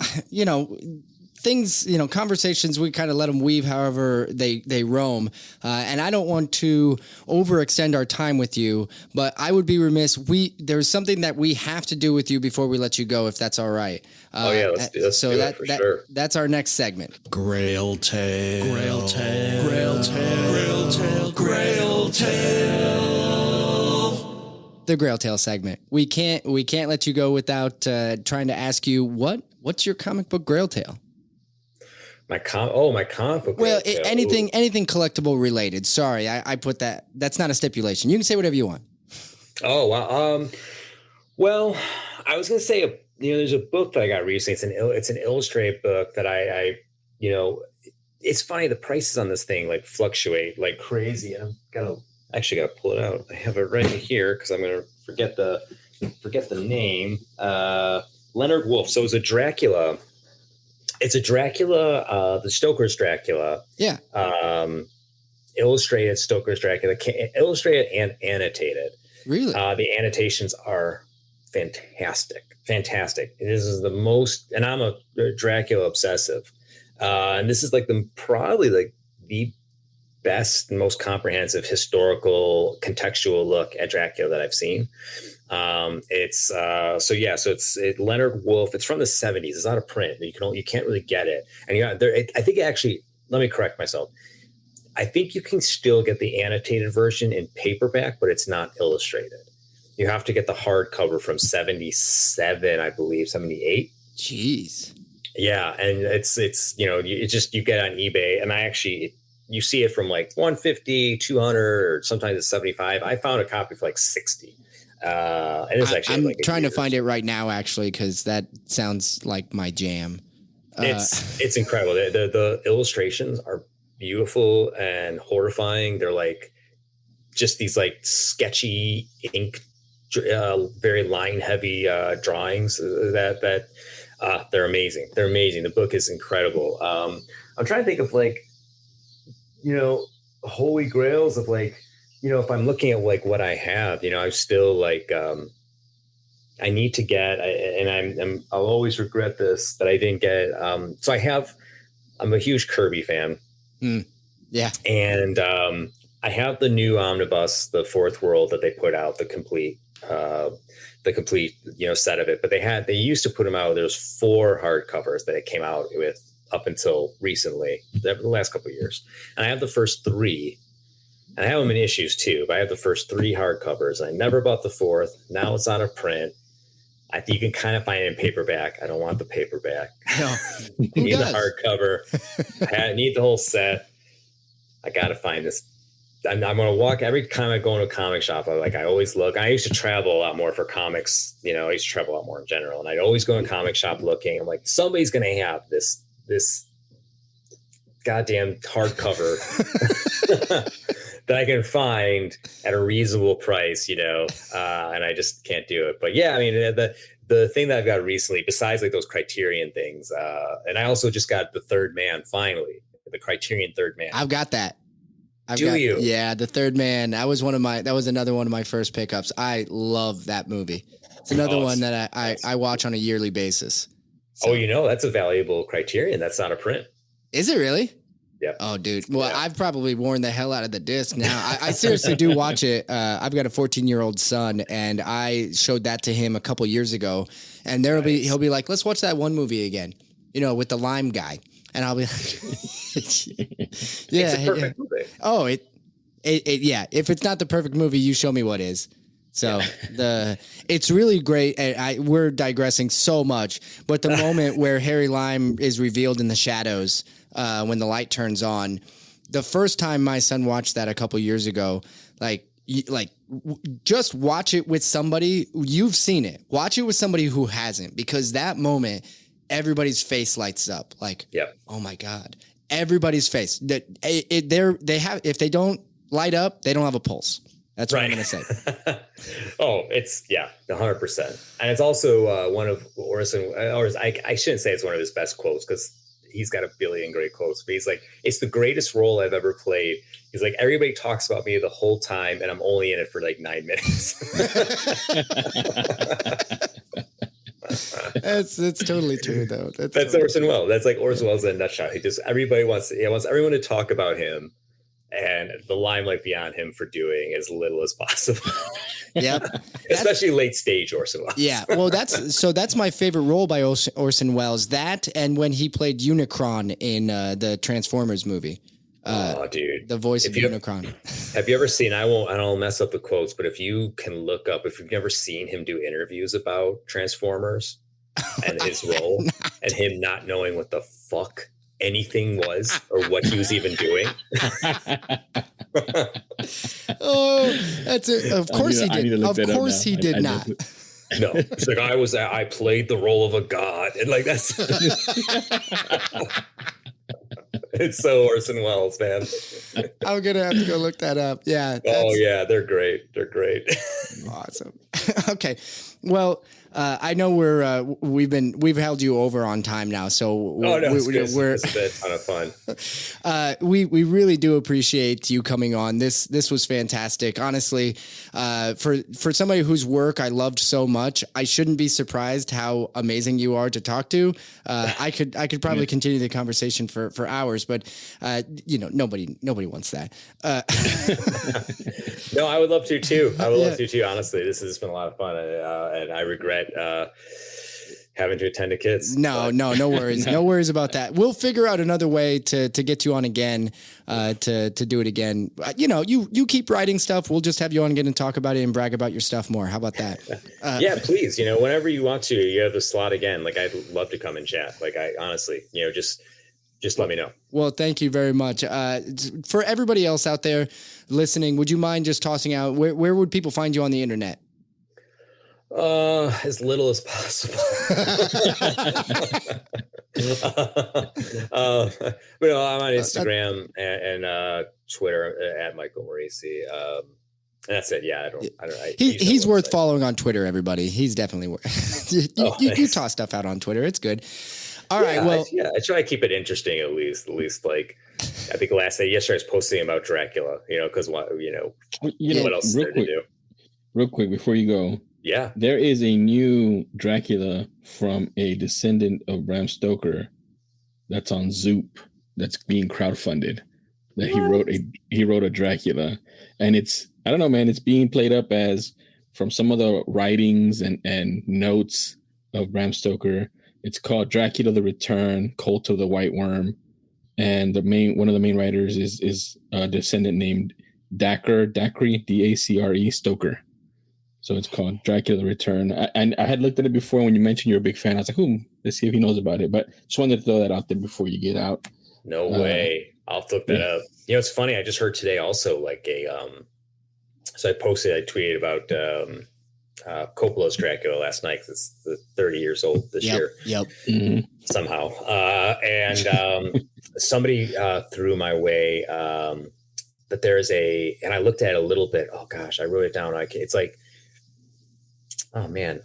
things, conversations, we kind of let them weave however they roam. And I don't want to overextend our time with you, but I would be remiss. There's something that we have to do with you before we let you go, if that's all right. Let's do that for sure. That's our next segment. Grail Tale. Grail Tale. Grail Tale. Grail Tale. Grail Tale. The Grail Tale segment. We can't let you go without trying to ask you what's your comic book Grail Tale? My comic book. Well, anything collectible related. Sorry, I put that. That's not a stipulation. You can say whatever you want. Oh wow. Well, I was gonna say, there's a book that I got recently. It's an illustrated book that I it's funny, the prices on this thing fluctuate like crazy, and I'm actually got to pull it out. I have it right here because I'm going to forget the name. Leonard Wolf. So it's a Dracula. It's a Dracula, the Stoker's Dracula. Yeah. Illustrated Stoker's Dracula, illustrated and annotated. Really? The annotations are fantastic. Fantastic. This is the most, and I'm a Dracula obsessive. And this is probably the best and most comprehensive historical contextual look at Dracula that I've seen. It's Leonard Wolf. It's from the 70s. It's out of print. You can't really get it. And I think actually, let me correct myself. I think you can still get the annotated version in paperback, but it's not illustrated. You have to get the hardcover from 77, I believe, 78. Jeez. Yeah. And it's, you get on eBay, and you see it from like 150, 200, or sometimes it's 75. I found a copy for like 60. And it's actually I'm trying to find it right now, actually, because that sounds like my jam. It's incredible. The illustrations are beautiful and horrifying. They're like just these like sketchy ink, very line heavy drawings that they're amazing. They're amazing. The book is incredible. I'm trying to think of like, holy grails of like, if I'm looking at like what I have, I'm still like, I need to get, I'll always regret this, that I didn't get. So I'm a huge Kirby fan. Yeah. And I have the new omnibus, the Fourth World, that they put out, the complete set of it. But they used to put them out. There's 4 hardcovers that it came out with up until recently, the last couple of years. And I have the first 3. And I have them in issues too, but I have the first 3 hardcovers. I never bought the 4th. Now it's out of print. I think you can kind of find it in paperback. I don't want the paperback. No. I need the hardcover. I need the whole set. I got to find this. I'm going to walk every time I go into a comic shop. I always look. I used to travel a lot more for comics. I used to travel a lot more in general. And I'd always go in a comic shop looking. I'm like, somebody's going to have this goddamn hardcover that I can find at a reasonable price, and I just can't do it. But yeah, I mean, the thing that I've got recently, besides like those Criterion things, and I also just got the Third Man, finally, the Criterion Third Man. I've got that. You? Yeah, the Third Man. That was another one of my first pickups. I love that movie. It's another one that I watch on a yearly basis. So. Oh, that's a valuable Criterion. That's not a print. Is it really? Yep. Oh, dude. Well, yeah. I've probably worn the hell out of the disc now. I seriously do watch it. I've got a 14-year-old son, and I showed that to him a couple years ago. And he'll be like, let's watch that one movie again, with the lime guy. And I'll be like, yeah. It's a perfect movie. Oh, yeah. If it's not the perfect movie, you show me what is. So it's really great. And we're digressing so much, but the moment where Harry Lime is revealed in the shadows, when the light turns on, the first time my son watched that a couple years ago, just watch it with somebody. You've seen it. Watch it with somebody who hasn't, because that moment, everybody's face lights up. Like, yep. Oh my God, everybody's face. If they don't light up, they don't have a pulse. That's what I'm going to say. Oh, it's 100%. And it's also one of Orson, or I shouldn't say it's one of his best quotes, because he's got a billion great quotes, but he's like, it's the greatest role I've ever played. He's like, everybody talks about me the whole time, and I'm only in it for like 9 minutes. It's totally true though. That's totally Orson Welles. That's like Orson Welles in a nutshell. He wants everyone to talk about him, and the limelight beyond him for doing as little as possible. Yep. Especially late stage Orson Welles. Yeah. Well, that's my favorite role by Orson Welles. That, and when he played Unicron in the Transformers movie. Dude, the voice of Unicron. Have you ever seen? I don't mess up the quotes, but if you can look up, if you've never seen him do interviews about Transformers and his role, and him not knowing what the fuck anything was or what he was even doing. Oh, that's it. Of course he did. Of course he did not. No, it's like I played the role of a god, and like that's. It's so Orson Welles, man. I'm gonna have to go look that up. Yeah. Oh yeah, they're great. They're great. Awesome. Okay. Well, I know we've held you over on time now, so it's been a ton of fun. We really do appreciate you coming on. This was fantastic. Honestly, for somebody whose work I loved so much, I shouldn't be surprised how amazing you are to talk to. I could probably continue the conversation for hours, but nobody wants that. No, I would love to too. Honestly, this has been a lot of fun, and I regret having to attend to kids. No worries. No worries about that. We'll figure out another way to get you on again, to do it again. You keep writing stuff. We'll just have you on again and talk about it and brag about your stuff more. How about that? Yeah, please. Whenever you want to, you have the slot again. Like, I'd love to come and chat. Like, I honestly, just let me know. Well, thank you very much. For everybody else out there listening, would you mind just tossing out where would people find you on the internet? As little as possible. But no, I'm on Instagram and Twitter at Michael Moreci. And that's it. Yeah, he's worth following on Twitter. Everybody, he's definitely worth. you toss stuff out on Twitter. It's good. All right. Well, I try to keep it interesting at least. Like, I think yesterday I was posting about Dracula. Because what else is there to do? Real quick before you go. Yeah, there is a new Dracula from a descendant of Bram Stoker that's on Zoop that's being crowdfunded. That he wrote a Dracula, and I don't know, man. It's being played up as from some of the writings and notes of Bram Stoker. It's called Dracula: The Return, Cult of the White Worm, and one of the main writers is a descendant named Dacre, Dacre Stoker. So it's called Dracula: The Return. And I had looked at it before when you mentioned you're a big fan. I was like, let's see if he knows about it. But just wanted to throw that out there before you get out. No way. I'll look that up. It's funny. I just heard today also so I tweeted about Coppola's Dracula last night because it's the 30 years old this year. Yep. Mm-hmm. Somehow. And somebody threw my way that there's and I looked at it a little bit. Oh gosh, I wrote it down. It's like, oh man.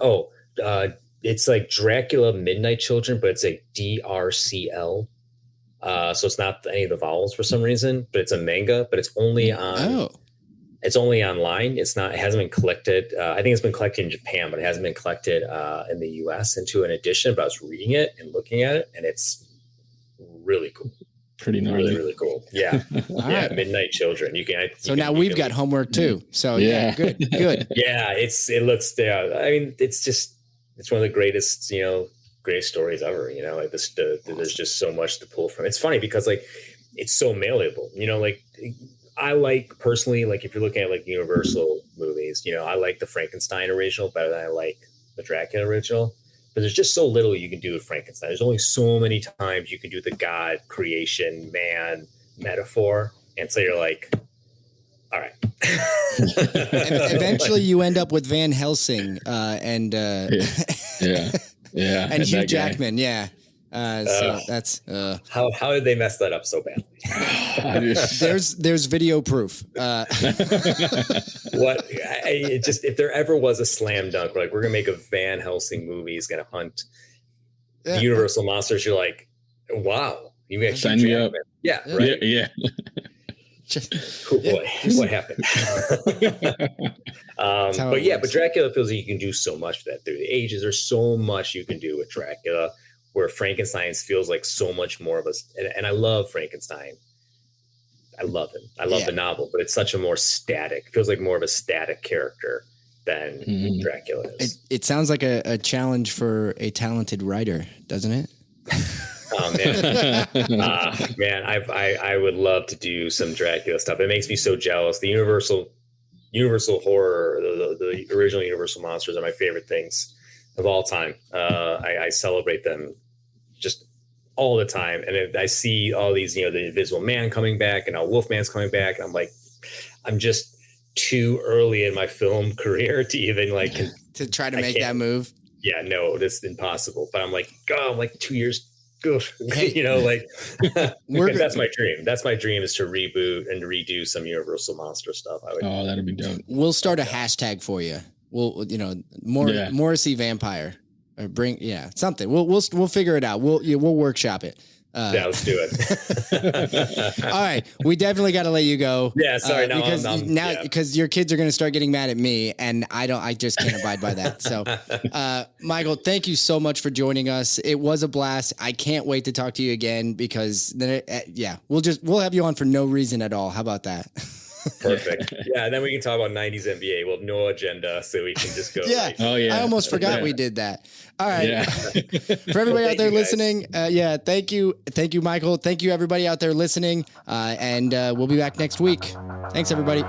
It's like Dracula Midnight Children, but it's a DRCL. So it's not any of the vowels for some reason, but it's a manga, but it's only on. It's only online. It hasn't been collected. I think it's been collected in Japan, but it hasn't been collected in the US into an edition. But I was reading it and looking at it, and it's really cool. Pretty gnarly. Really, really cool. Yeah. Right. Midnight Children. Now we've got homework too. So yeah, good. Yeah. It looks, I mean, it's one of the greatest, greatest stories ever, like there's just so much to pull from. It's funny because it's so malleable, I like personally, if you're looking at Universal movies, I like the Frankenstein original better than I like the Dracula original. But there's just so little you can do with Frankenstein. There's only so many times you can do the God creation man metaphor, and so you're like, all right. Eventually, you end up with Van Helsing and and Hugh Jackman. Yeah. So that's how did they mess that up so badly? There's video proof. If there ever was a slam dunk, we're gonna make a Van Helsing movie, he's gonna hunt the Universal monsters. You're like, wow, you got sign me up. Yeah, right. Yeah. Oh boy, what happened? But Dracula feels like you can do so much with that through the ages. There's so much you can do with Dracula. Where Frankenstein feels like so much more of and I love Frankenstein. I love him. I love the novel, but it's such a more static. It feels like more of a static character than Dracula is. It sounds like a challenge for a talented writer, doesn't it? Oh man, man! I would love to do some Dracula stuff. It makes me so jealous. The Universal horror, the original Universal monsters are my favorite things of all time. I celebrate them just all the time. And I see all these, the Invisible Man coming back and now Wolfman's coming back. And I'm like, I'm just too early in my film career to even to try to make that move. Yeah, no, that's impossible. But I'm like, 2 years. Hey, that's my dream. That's my dream is to reboot and redo some Universal monster stuff. That'd be dope. We'll start a hashtag for you. we'll Moreci vampire or something. We'll figure it out. We'll workshop it. Yeah, let's do it. All right, we definitely got to let you go. Yeah, sorry. Because your kids are going to start getting mad at me, and I just can't abide by that. So, Michael, thank you so much for joining us. It was a blast. I can't wait to talk to you again because then, we'll have you on for no reason at all. How about that? Perfect. Yeah, and then we can talk about 90s NBA. Well, no agenda, so we can just go. Yeah. Right. Oh, yeah. I almost forgot we did that. All right. Yeah. For everybody out there listening, thank you. Thank you, Michael. Thank you, everybody out there listening. And we'll be back next week. Thanks, everybody.